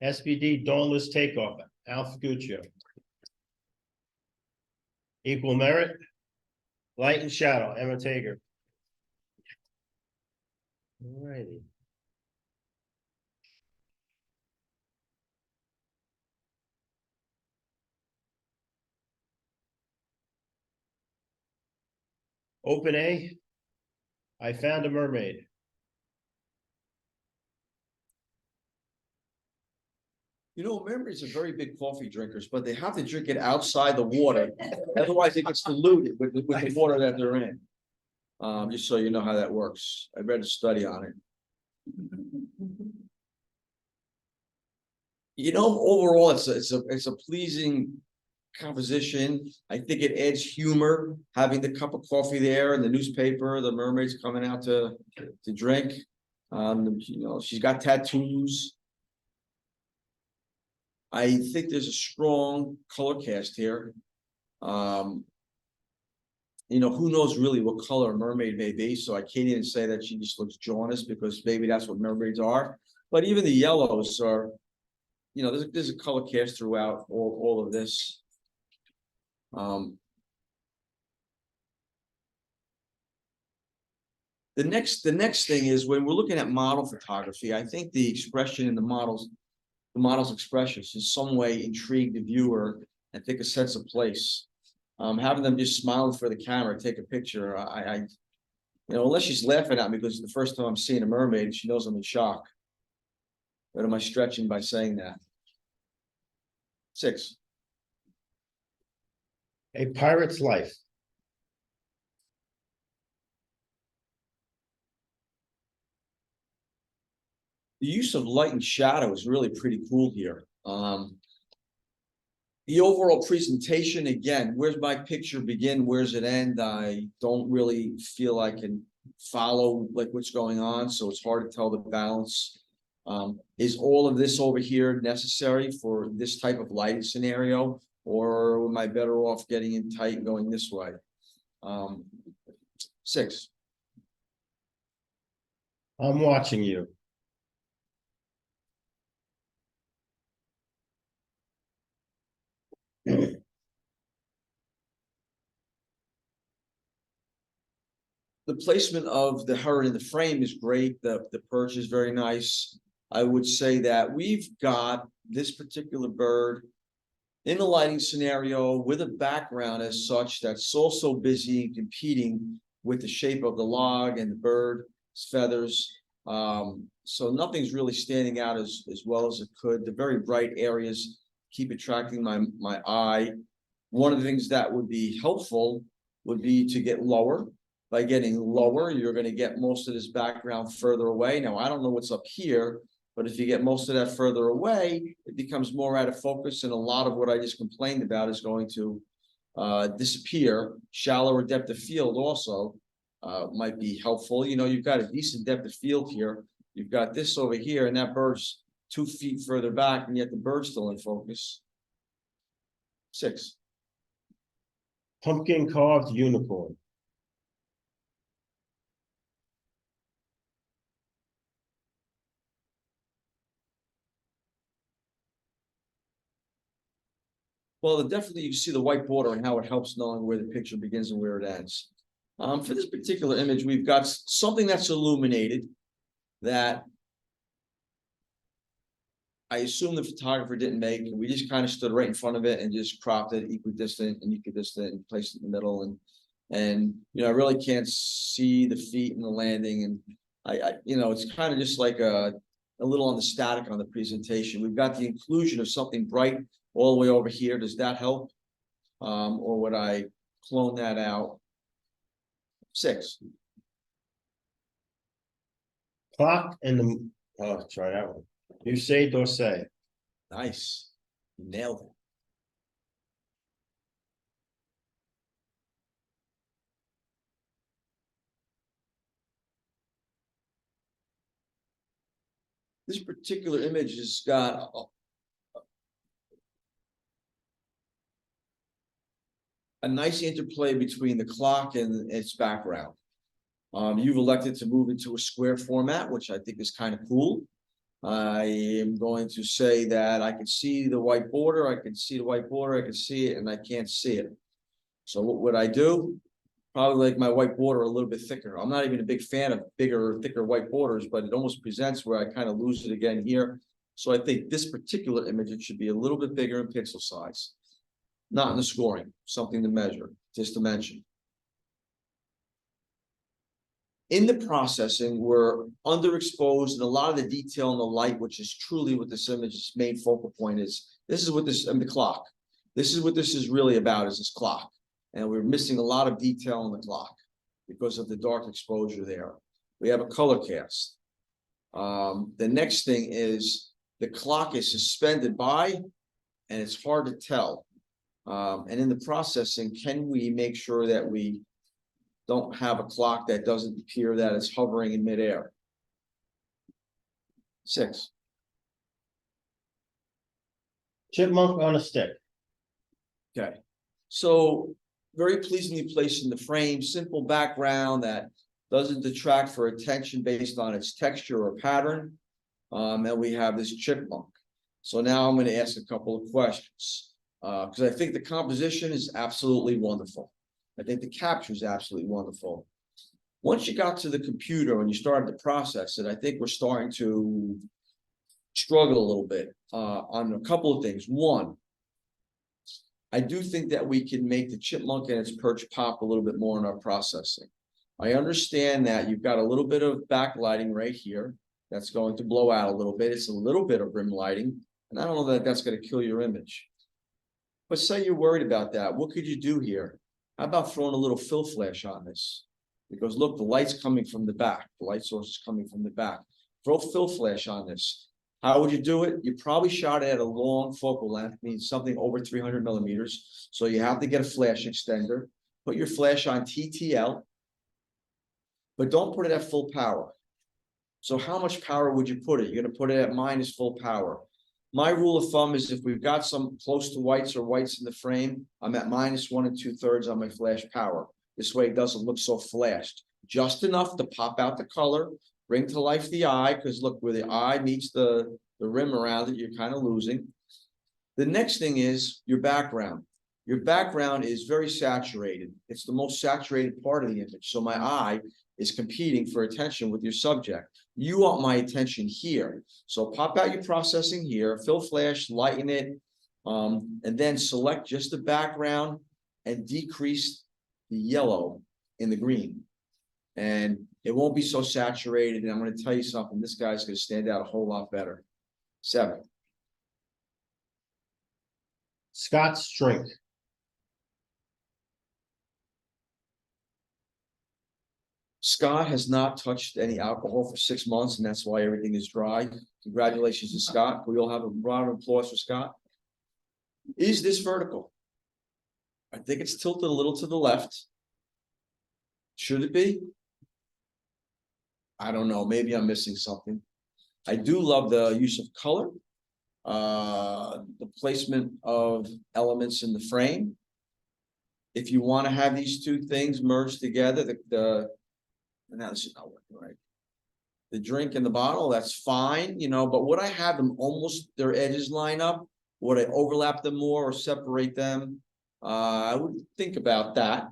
SPD Dauntless Takeoff, Alf Guccio. Equal Merit, Light and Shadow, Emma Taker. Alrighty. Open A, I Found a Mermaid. You know, mermaids are very big coffee drinkers, but they have to drink it outside the water. Otherwise, it gets diluted with the water that they're in. Just so you know how that works. I read a study on it. You know, overall, it's a pleasing composition. I think it adds humor, having the cup of coffee there and the newspaper, the mermaids coming out to drink. You know, she's got tattoos. I think there's a strong color cast here. You know, who knows really what color a mermaid may be, so I can't even say that she just looks jaundiced because maybe that's what mermaids are. But even the yellows are, you know, there's a color cast throughout all of this. The next thing is when we're looking at model photography, I think the expression in the model's expressions in some way intrigue the viewer and take a sense of place. Having them just smiling for the camera, take a picture. You know, unless she's laughing at me because it's the first time I'm seeing a mermaid, she knows I'm in shock. But am I stretching by saying that? 6. A Pirate's Life. The use of light and shadow is really pretty cool here. The overall presentation, again, where's my picture begin? Where's it end? I don't really feel I can follow like what's going on, so it's hard to tell the balance. Is all of this over here necessary for this type of lighting scenario, or am I better off getting in tight and going this way? 6. I'm watching you. The placement of the her in the frame is great. The perch is very nice. I would say that we've got this particular bird in the lighting scenario with a background as such that's also busy competing with the shape of the log and the bird's feathers. So nothing's really standing out as well as it could. The very bright areas keep attracting my eye. One of the things that would be helpful would be to get lower. By getting lower, you're going to get most of this background further away. Now, I don't know what's up here, but if you get most of that further away, it becomes more out of focus, and a lot of what I just complained about is going to disappear. Shallower depth of field also might be helpful. You know, you've got a decent depth of field here. You've got this over here, and that bird's 2 feet further back, and yet the bird's still in focus. 6. Pumpkin Carved Unicorn. Well, definitely you see the white border and how it helps knowing where the picture begins and where it ends. For this particular image, we've got something that's illuminated that I assume the photographer didn't make, and we just kind of stood right in front of it and just cropped it equidistant and equidistant and placed it in the middle. And I really can't see the feet and the landing. And it's kind of just like a little on the static on the presentation. We've got the inclusion of something bright all the way over here. Does that help? Or would I clone that out? 6. Clock and the, oh, try that one. You say, Dorsey. Nice. You nailed it. This particular image has got a nice interplay between the clock and its background. You've elected to move into a square format, which I think is kind of cool. I am going to say that I can see the white border, I can see the white border, I can see it, and I can't see it. So what would I do? Probably like my white border a little bit thicker. I'm not even a big fan of bigger, thicker white borders, but it almost presents where I kind of lose it again here. So I think this particular image, it should be a little bit bigger in pixel size. Not in the scoring, something to measure, just to mention. In the processing, we're underexposed, and a lot of the detail in the light, which is truly what this image's main focal point is. This is what this, and the clock. This is what this is really about, is this clock. And we're missing a lot of detail in the clock because of the dark exposure there. We have a color cast. The next thing is the clock is suspended by, and it's hard to tell. And in the processing, can we make sure that we don't have a clock that doesn't appear that it's hovering in midair? 6. Chipmunk on a stick. Okay. So very pleasingly placed in the frame, simple background that doesn't detract for attention based on its texture or pattern. And we have this chipmunk. So now I'm going to ask a couple of questions because I think the composition is absolutely wonderful. I think the capture is absolutely wonderful. Once you got to the computer and you started to process it, I think we're starting to struggle a little bit on a couple of things. One, I do think that we can make the chipmunk and its perch pop a little bit more in our processing. I understand that you've got a little bit of backlighting right here that's going to blow out a little bit. It's a little bit of rim lighting, and I don't know that that's going to kill your image. But say you're worried about that, what could you do here? How about throwing a little fill flash on this? Because look, the light's coming from the back. The light source is coming from the back. Throw fill flash on this. How would you do it? You probably shot it at a long focal length, means something over 300 millimeters. So you have to get a flash extender. Put your flash on TTL, but don't put it at full power. So how much power would you put it? You're going to put it at minus full power. My rule of thumb is if we've got some close to whites or whites in the frame, I'm at minus 1 2/3 on my flash power. This way it doesn't look so flashed. Just enough to pop out the color, bring to life the eye, because look, where the eye meets the rim around it, you're kind of losing. The next thing is your background. Your background is very saturated. It's the most saturated part of the image. So my eye is competing for attention with your subject. You want my attention here. So pop out your processing here, fill flash, lighten it, and then select just the background and decrease the yellow in the green. And it won't be so saturated. And I'm going to tell you something, this guy's going to stand out a whole lot better. 7. Scott's drink. Scott has not touched any alcohol for 6 months, and that's why everything is dry. Congratulations to Scott. We all have a round of applause for Scott. Is this vertical? I think it's tilted a little to the left. Should it be? I don't know. Maybe I'm missing something. I do love the use of color, the placement of elements in the frame. If you want to have these two things merged together, and now this is not working right. The drink and the bottle, that's fine, but would I have them almost their edges line up? Would I overlap them more or separate them? I would think about that.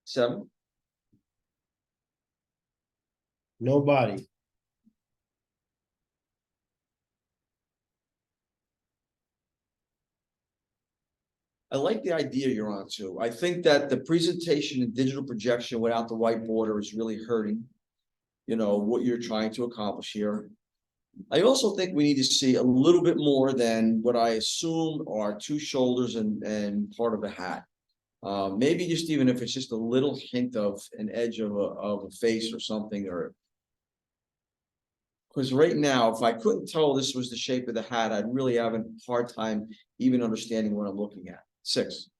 7. Nobody. I like the idea you're on too. I think that the presentation and digital projection without the white border is really hurting, what you're trying to accomplish here. I also think we need to see a little bit more than what I assume are 2 shoulders and part of a hat. Maybe just even if it's just a little hint of an edge of a face or something, or because right now, if I couldn't tell this was the shape of the hat, I'd really have a hard time even understanding what I'm looking at. 6.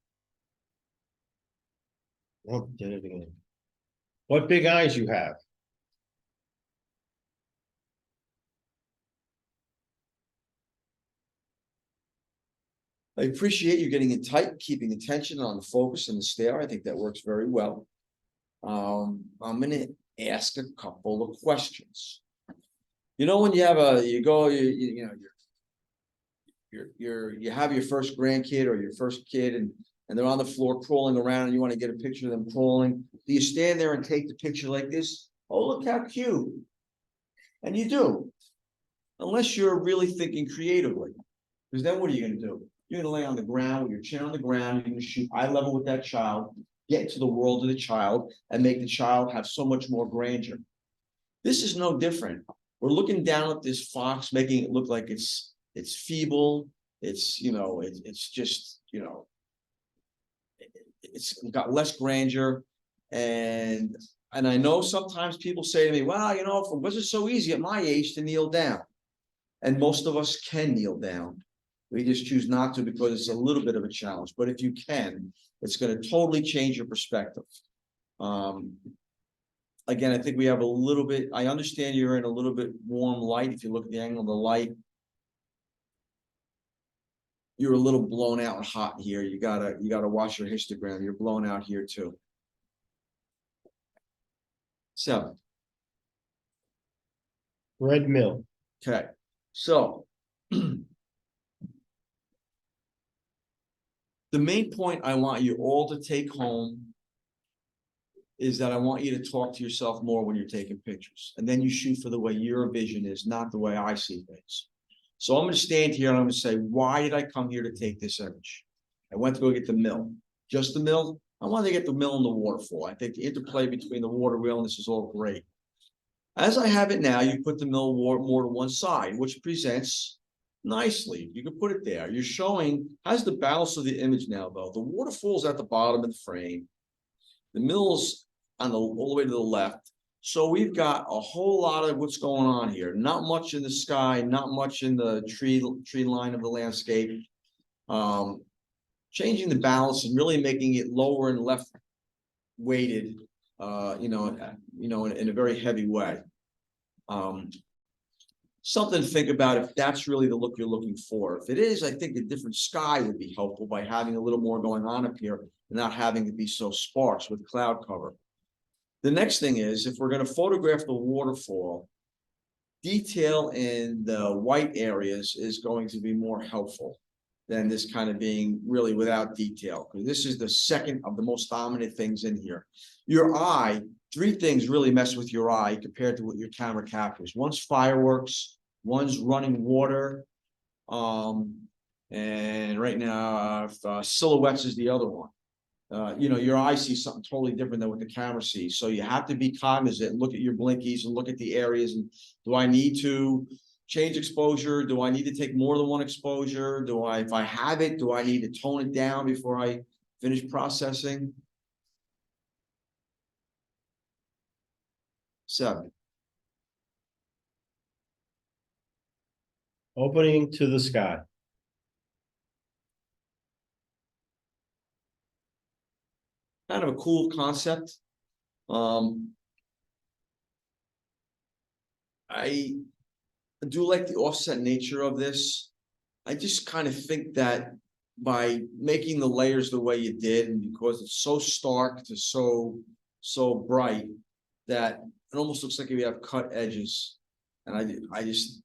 Oh, did it again. What big eyes you have? I appreciate you getting it tight, keeping attention on the focus and the stare. I think that works very well. I'm gonna ask a couple of questions. When you have you have your first grandkid or your first kid and they're on the floor crawling around and you want to get a picture of them crawling. Do you stand there and take the picture like this? Oh, look how cute. And you do. Unless you're really thinking creatively. Because then what are you gonna do? You're gonna lay on the ground with your chin on the ground, you're gonna shoot eye level with that child, get into the world of the child, and make the child have so much more grandeur. This is no different. We're looking down at this fox, making it look like it's feeble, it's just, it's got less grandeur. And I know sometimes people say to me, well, if it wasn't so easy at my age to kneel down. And most of us can kneel down. We just choose not to because it's a little bit of a challenge. But if you can, it's going to totally change your perspective. Again, I think we have a little bit, I understand you're in a little bit warm light. If you look at the angle of the light, you're a little blown out and hot here. You gotta watch your histogram. You're blown out here too. 7. Red Mill. Okay, so the main point I want you all to take home is that I want you to talk to yourself more when you're taking pictures. And then you shoot for the way your vision is, not the way I see things. So I'm going to stand here and I'm going to say, why did I come here to take this image? I went to go get the mill. Just the mill? I wanted to get the mill and the waterfall. I think the interplay between the water wheel and this is all great. As I have it now, you put the mill more to one side, which presents nicely. You can put it there. You're showing, how's the balance of the image now, though? The waterfall's at the bottom of the frame. The mill's all the way to the left. So we've got a whole lot of what's going on here. Not much in the sky, not much in the tree line of the landscape. Changing the balance and really making it lower and left weighted, in a very heavy way. Something to think about if that's really the look you're looking for. If it is, I think a different sky would be helpful by having a little more going on up here and not having it be so sparse with cloud cover. The next thing is, if we're going to photograph the waterfall, detail in the white areas is going to be more helpful than this kind of being really without detail. Because this is the second of the most dominant things in here. Your eye, 3 things really mess with your eye compared to what your camera captures. One's fireworks, one's running water, and right now silhouettes is the other one. Your eye sees something totally different than what the camera sees. So you have to be cognizant and look at your blinkies and look at the areas. And do I need to change exposure? Do I need to take more than one exposure? If I have it, do I need to tone it down before I finish processing? 7. Opening to the sky. Kind of a cool concept. I do like the offset nature of this. I just kind of think that by making the layers the way you did, and because it's so stark to so bright, that it almost looks like you have cut edges. And I just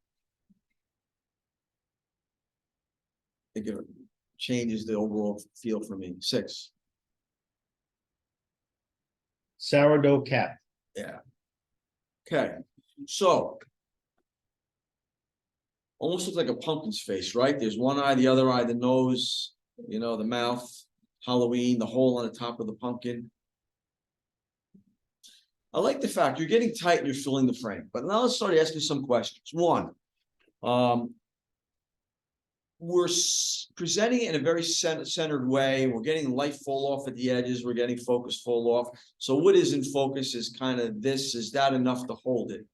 think it changes the overall feel for me. 6. Sourdough cap. Yeah. Okay, so. Almost looks like a pumpkin's face, right? There's one eye, the other eye, the nose, you know, the mouth, Halloween, the hole on the top of the pumpkin. I like the fact you're getting tight and you're filling the frame, but now let's start asking some questions. One, we're presenting it in a very centered way. We're getting light fall off at the edges. We're getting focus fall off. So what is in focus is kind of this. Is that enough to hold it?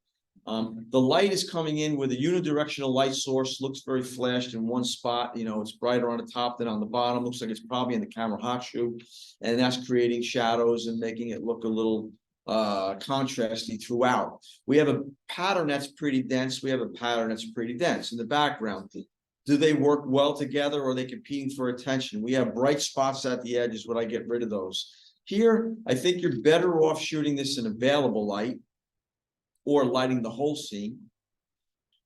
The light is coming in with a unidirectional light source, looks very flashed in one spot. You know, it's brighter on the top than on the bottom. Looks like it's probably in the camera hot shoe, and that's creating shadows and making it look a little contrasty throughout. We have a pattern that's pretty dense. We have a pattern that's pretty dense in the background. Do they work well together, or are they competing for attention? We have bright spots at the edges. Would I get rid of those? Here, I think you're better off shooting this in available light, or lighting the whole scene,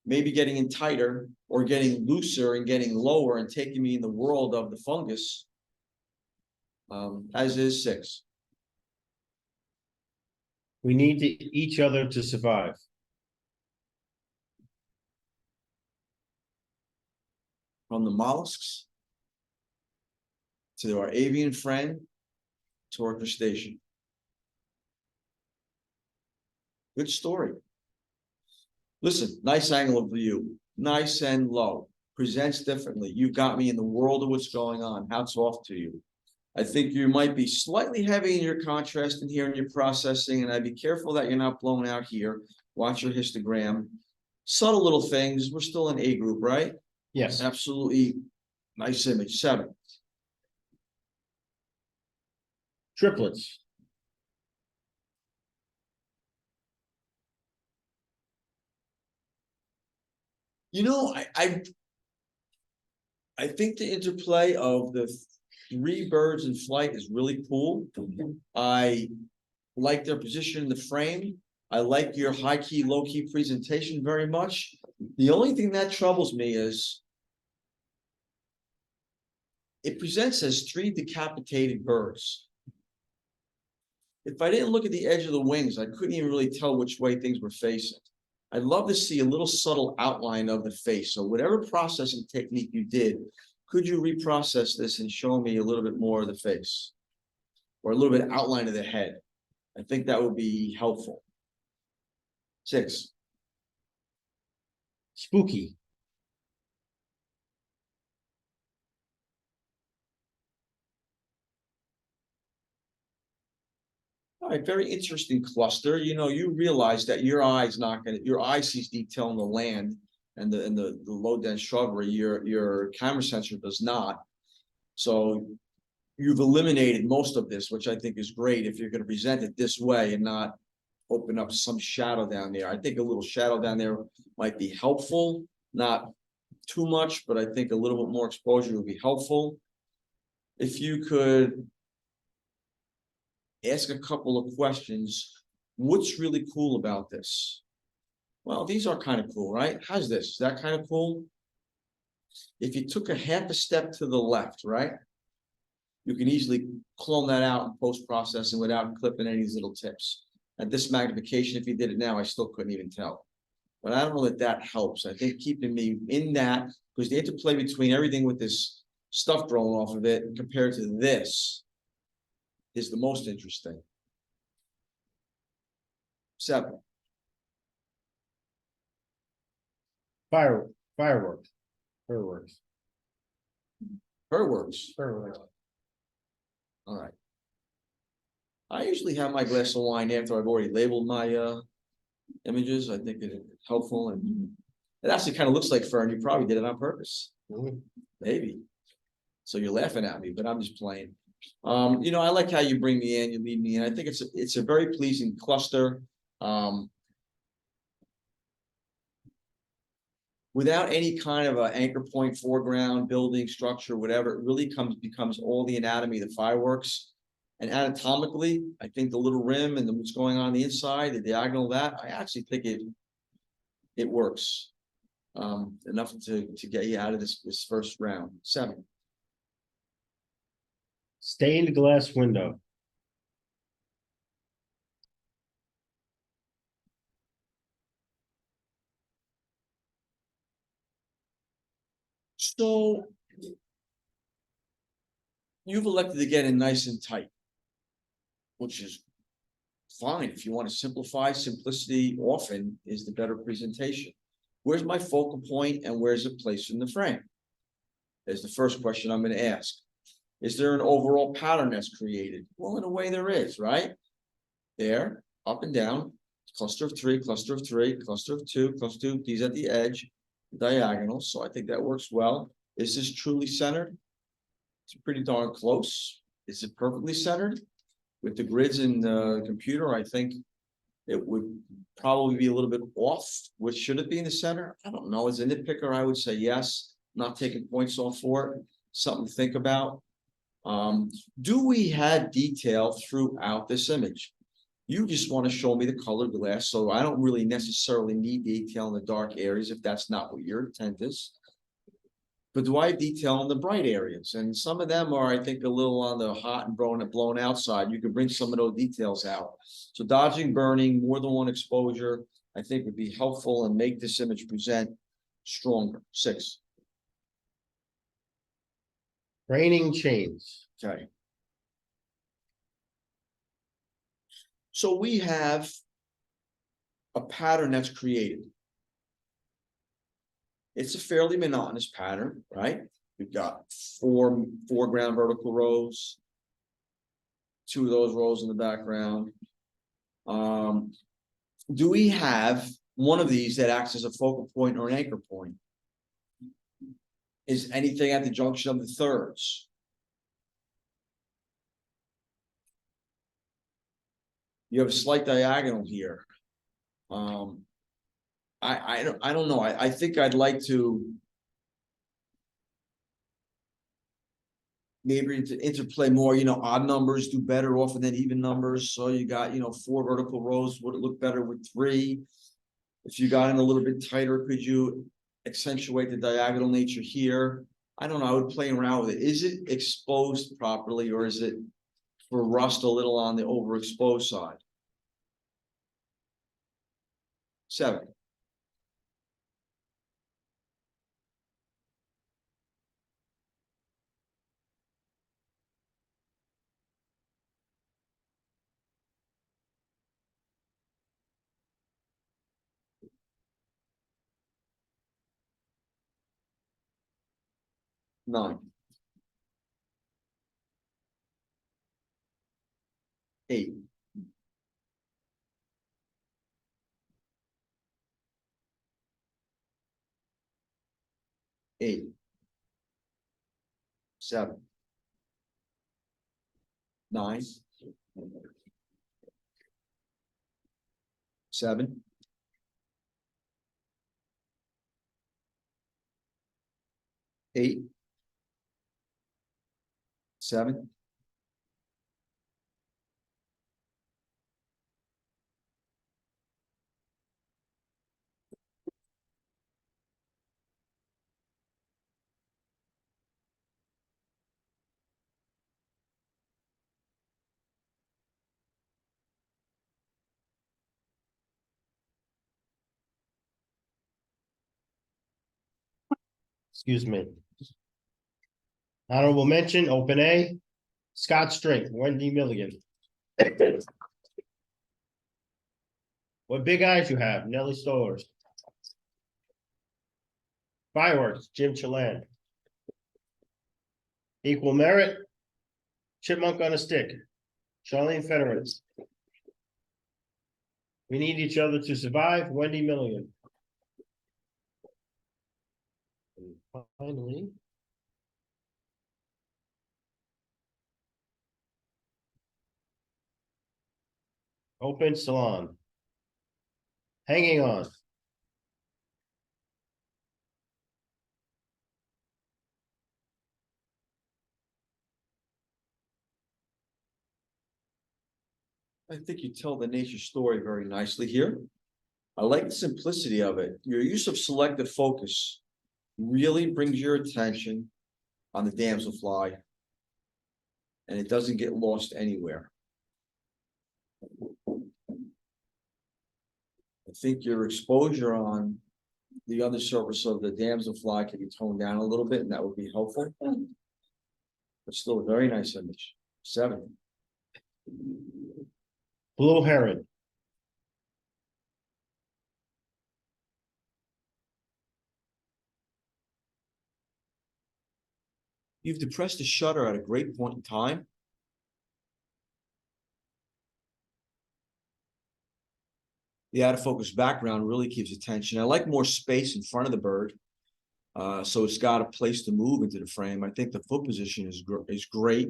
maybe getting in tighter or getting looser and getting lower and taking me in the world of the fungus, as is 6. We need each other to survive. From the mollusks to our avian friend to our crustacean. Good story. Listen, nice angle of view, nice and low, presents differently. You've got me in the world of what's going on. Hats off to you. I think you might be slightly heavy in your contrast in here in your processing, and I'd be careful that you're not blown out here. Watch your histogram. Subtle little things. We're still in A group, right? Yes. Absolutely nice image. 7. Triplets. You know, I think the interplay of the 3 birds in flight is really cool. I like their position in the frame. I like your high key, low key presentation very much. The only thing that troubles me is it presents as 3 decapitated birds. If I didn't look at the edge of the wings, I couldn't even really tell which way things were facing. I'd love to see a little subtle outline of the face. So whatever processing technique you did, could you reprocess this and show me a little bit more of the face or a little bit outline of the head? I think that would be helpful. 6. Spooky. All right, very interesting cluster. You know, you realize that your eye sees detail in the land and the low dense shrubbery. Your camera sensor does not. So you've eliminated most of this, which I think is great if you're going to present it this way and not open up some shadow down there. I think a little shadow down there might be helpful, not too much, but I think a little bit more exposure would be helpful. If you could ask a couple of questions. What's really cool about this? Well, these are kind of cool, right? How's this? Is that kind of cool? If you took a half a step to the left, right? You can easily clone that out in post-processing without clipping any of these little tips. At this magnification, if you did it now, I still couldn't even tell. But I don't know that that helps. I think keeping me in that, because the interplay between everything with this stuff growing off of it compared to this is the most interesting. 7. Fireworks. Her words. All right. I usually have my glass of wine after I've already labeled my images. I think it's helpful, and it actually kind of looks like Fern. You probably did it on purpose. Maybe. So you're laughing at me, but I'm just playing. You know, I like how you bring me in, you lead me in. I think it's a very pleasing cluster. Without any kind of an anchor point, foreground, building, structure, whatever, it really becomes all the anatomy of the fireworks. And anatomically, I think the little rim and what's going on the inside, the diagonal of that, I actually think it works. Enough to get you out of this first round. 7. Stained glass window. So you've elected to get in nice and tight, which is fine. If you want to simplify, simplicity often is the better presentation. Where's my focal point and where's it placed in the frame? Is the first question I'm going to ask. Is there an overall pattern that's created? Well, in a way there is, right? There, up and down, cluster of 3, cluster of 3, cluster of 2, cluster of 2, these at the edge, diagonal. So I think that works well. Is this truly centered? It's pretty darn close. Is it perfectly centered? With the grids in the computer, I think it would probably be a little bit off. What should it be in the center? I don't know. As a nitpicker, I would say yes, not taking points off for it. Something to think about. Do we have detail throughout this image? You just want to show me the colored glass, so I don't really necessarily need detail in the dark areas if that's not what your intent is. But do I have detail in the bright areas? And some of them are, I think, a little on the hot and blown outside. You could bring some of those details out. So dodging burning, more than one exposure, I think would be helpful and make this image present stronger. 6. Raining chains. Okay. So we have a pattern that's created. It's a fairly monotonous pattern, right? We've got four ground vertical rows, 2 of those rows in the background. Do we have one of these that acts as a focal point or an anchor point? Is anything at the junction of the thirds? You have a slight diagonal here. I don't know. I think I'd like to maybe to interplay more, odd numbers do better often than even numbers. So you got, 4 vertical rows, would it look better with 3? If you got in a little bit tighter, could you accentuate the diagonal nature here? I don't know. I would play around with it. Is it exposed properly or is it for rust a little on the overexposed side? 7. Nine. 8. 8. 7. 9. 7. 8. 7. Excuse me. Honorable mention, open A, Scott Strink, Wendy Milligan. What big eyes you have, Nellie Stollers. Fireworks, Jim Chelan. Equal merit, Chipmunk on a Stick, Charlene Federer. We need each other to survive, Wendy Milligan. And finally. Open Salon. Hanging on. I think you tell the nature story very nicely here. I like the simplicity of it. Your use of selective focus really brings your attention on the damselfly. And it doesn't get lost anywhere. I think your exposure on the other surface of the damselfly can be toned down a little bit, and that would be helpful. But still a very nice image. 7. Blue heron. You've depressed the shutter at a great point in time. The out of focus background really keeps attention. I like more space in front of the bird. So it's got a place to move into the frame. I think the foot position is great.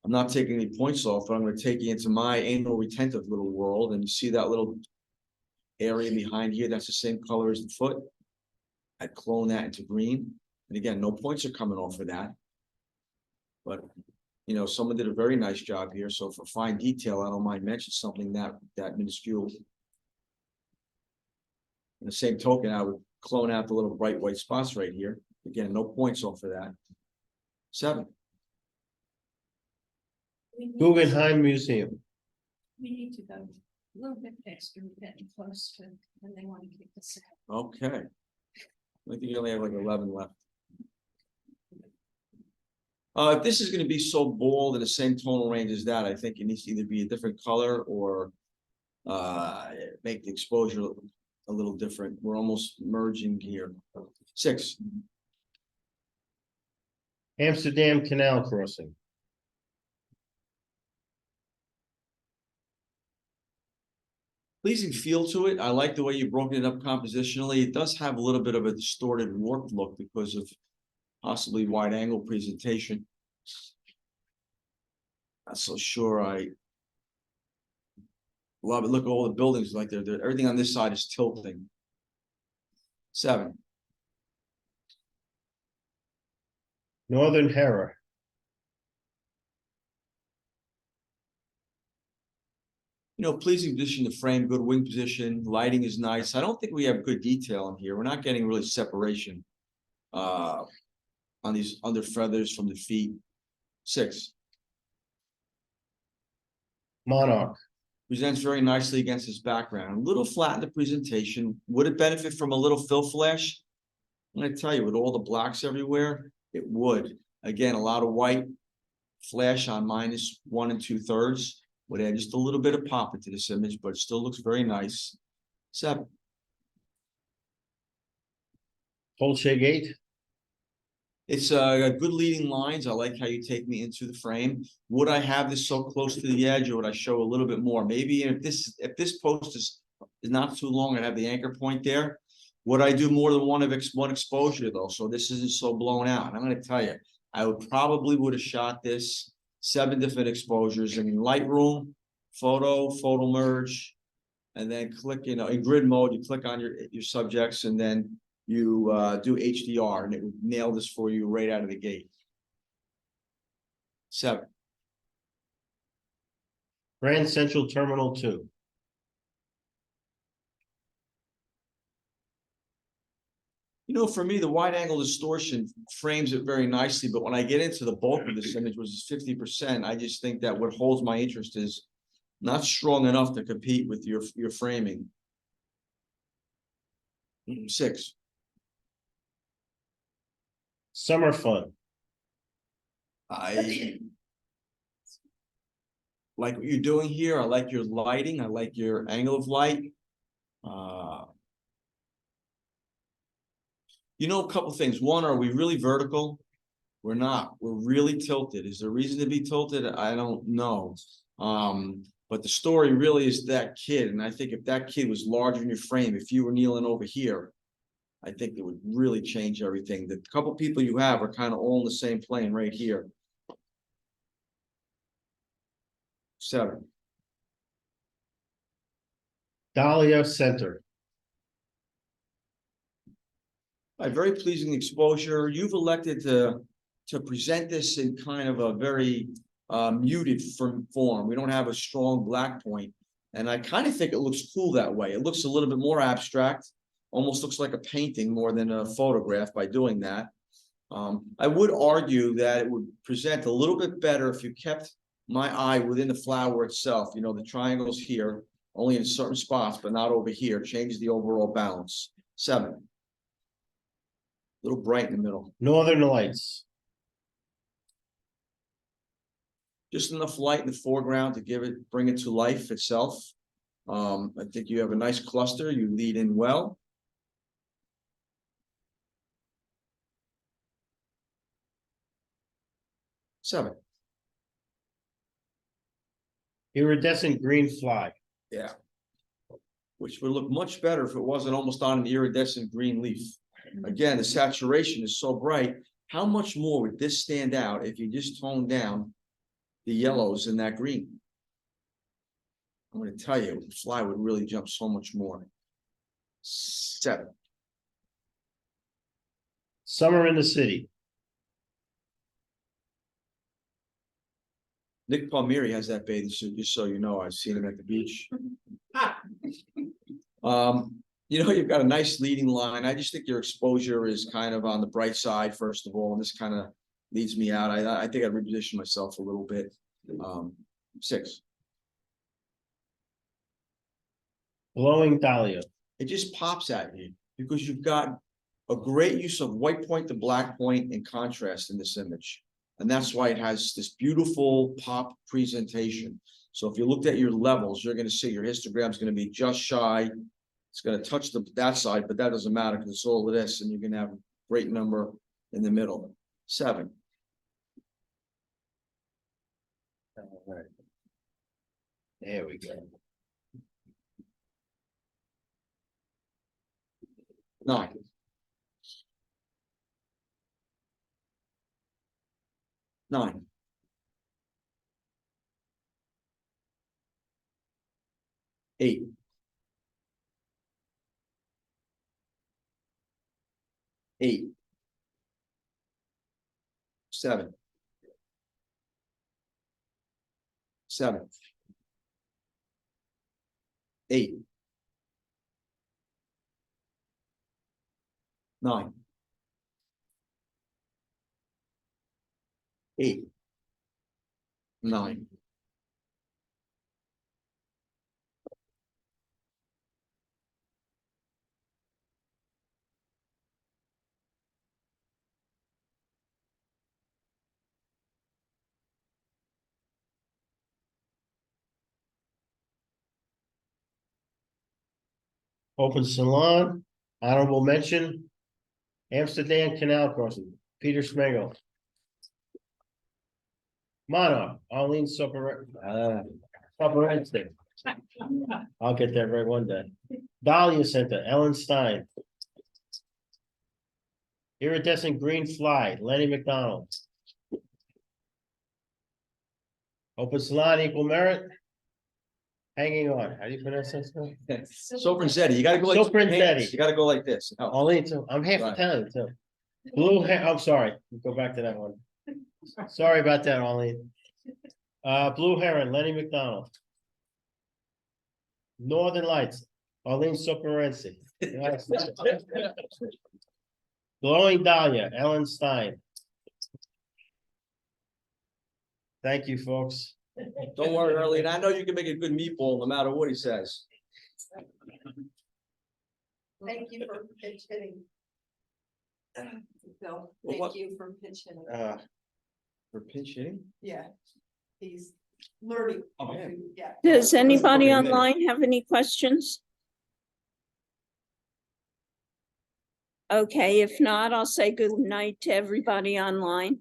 I'm not taking any points off, but I'm going to take you into my anal retentive little world. And you see that little area behind here, that's the same color as the foot. I'd clone that into green. And again, no points are coming off of that. But, you know, someone did a very nice job here. So for fine detail, I don't mind mentioning something that minuscule. In the same token, I would clone out the little bright white spots right here. Again, no points off of that. 7. Guggenheim Museum. We need to go a little bit faster, we're getting close to when they want to kick us out. Okay. I think you only have like 11 left. If this is going to be so bold in the same tonal range as that, I think it needs to either be a different color or make the exposure a little different. We're almost merging here. 6. Amsterdam Canal Crossing. Pleasing feel to it. I like the way you've broken it up compositionally. It does have a little bit of a distorted, warped look because of possibly wide angle presentation. Not so sure I love it. Look at all the buildings like they're everything on this side is tilting. 7. Northern Heron. You know, pleasing position to frame, good wing position, lighting is nice. I don't think we have good detail in here. We're not getting really separation on these under feathers from the feet. 6. Monarch. Presents very nicely against this background. A little flat in the presentation. Would it benefit from a little fill flash? I'm going to tell you, with all the blacks everywhere, it would. Again, a lot of white flash on -1 2/3 would add just a little bit of pop into this image, but it still looks very nice. 7. Holshay Gate. It's got good leading lines. I like how you take me into the frame. Would I have this so close to the edge, or would I show a little bit more? Maybe if this post is not too long, I'd have the anchor point there. Would I do more than one exposure though? So this isn't so blown out. And I'm going to tell you, I would have shot this 7 different exposures in Lightroom, photo merge, and then click, you know, in grid mode, you click on your subjects, and then you do HDR, and it would nail this for you right out of the gate. 7. Grand Central Terminal 2. You know, for me, the wide angle distortion frames it very nicely, but when I get into the bulk of this image, which is 50%, I just think that what holds my interest is not strong enough to compete with your framing. 6. Summer Fun. I like what you're doing here. I like your lighting. I like your angle of light. You know, a couple things. One, are we really vertical? We're not. We're really tilted. Is there a reason to be tilted? I don't know. But the story really is that kid. And I think if that kid was larger in your frame, if you were kneeling over here, I think it would really change everything. The couple people you have are kind of all in the same plane right here. 7. Dahlia Center. A very pleasing exposure. You've elected to present this in kind of a very muted form. We don't have a strong black point. And I kind of think it looks cool that way. It looks a little bit more abstract, almost looks like a painting more than a photograph by doing that. I would argue that it would present a little bit better if you kept my eye within the flower itself. You know, the triangles here, only in certain spots, but not over here. Change the overall balance. 7. A little bright in the middle. Northern Lights, Just enough light in the foreground to bring it to life itself. I think you have a nice cluster. You lead in well. 7. Iridescent Green Fly. Yeah. Which would look much better if it wasn't almost on an iridescent green leaf. Again, the saturation is so bright. How much more would this stand out if you just toned down the yellows in that green? I'm going to tell you, the fly would really jump so much more. 7. Summer in the City. Nick Palmieri has that bathing suit, just so you know. I've seen him at the beach. You know, you've got a nice leading line. I just think your exposure is kind of on the bright side, first of all, and this kind of leads me out. I think I'd reposition myself a little bit. 6. Glowing Dahlia. It just pops at you because you've got a great use of white point to black point in contrast in this image. And that's why it has this beautiful pop presentation. So if you looked at your levels, you're going to see your histogram is going to be just shy. It's going to touch that side, but that doesn't matter because it's all of this, and you're going to have a great number in the middle. 7. All right. There we go. 9. 9. 8. 8. 7. 7. 8. 9. 8. 9. Open Salon, honorable mention. Amsterdam Canal Crossing, Peter Schmegel. Monarch, Arlene Soperense. I'll get that right one day. Dahlia Center, Ellen Stein. Iridescent Green Fly, Lenny McDonald. Open Salon, Equal Merit. Hanging On, how do you pronounce that? Sopranzetti, you gotta go like Sopranzetti. you gotta go like this. Oh, Arlene, too. I'm half Right. Italian too. I'm sorry, go back to that one. Sorry about that, Arlene. Blue Heron, Lenny McDonald. Northern Lights, Arlene Soperense. Glowing Dahlia, Ellen Stein. Thank you, folks. don't worry, Arlene. I know you can make a good meatball no matter what he says. Thank you for pitch hitting. Bill, Well, what- thank you for pitch hitting. For pinch hitting? Yeah, he's learning. Oh, yeah. Yeah. Does anybody Okay, a minute. online have any questions? Okay, if not, I'll say good night to everybody online.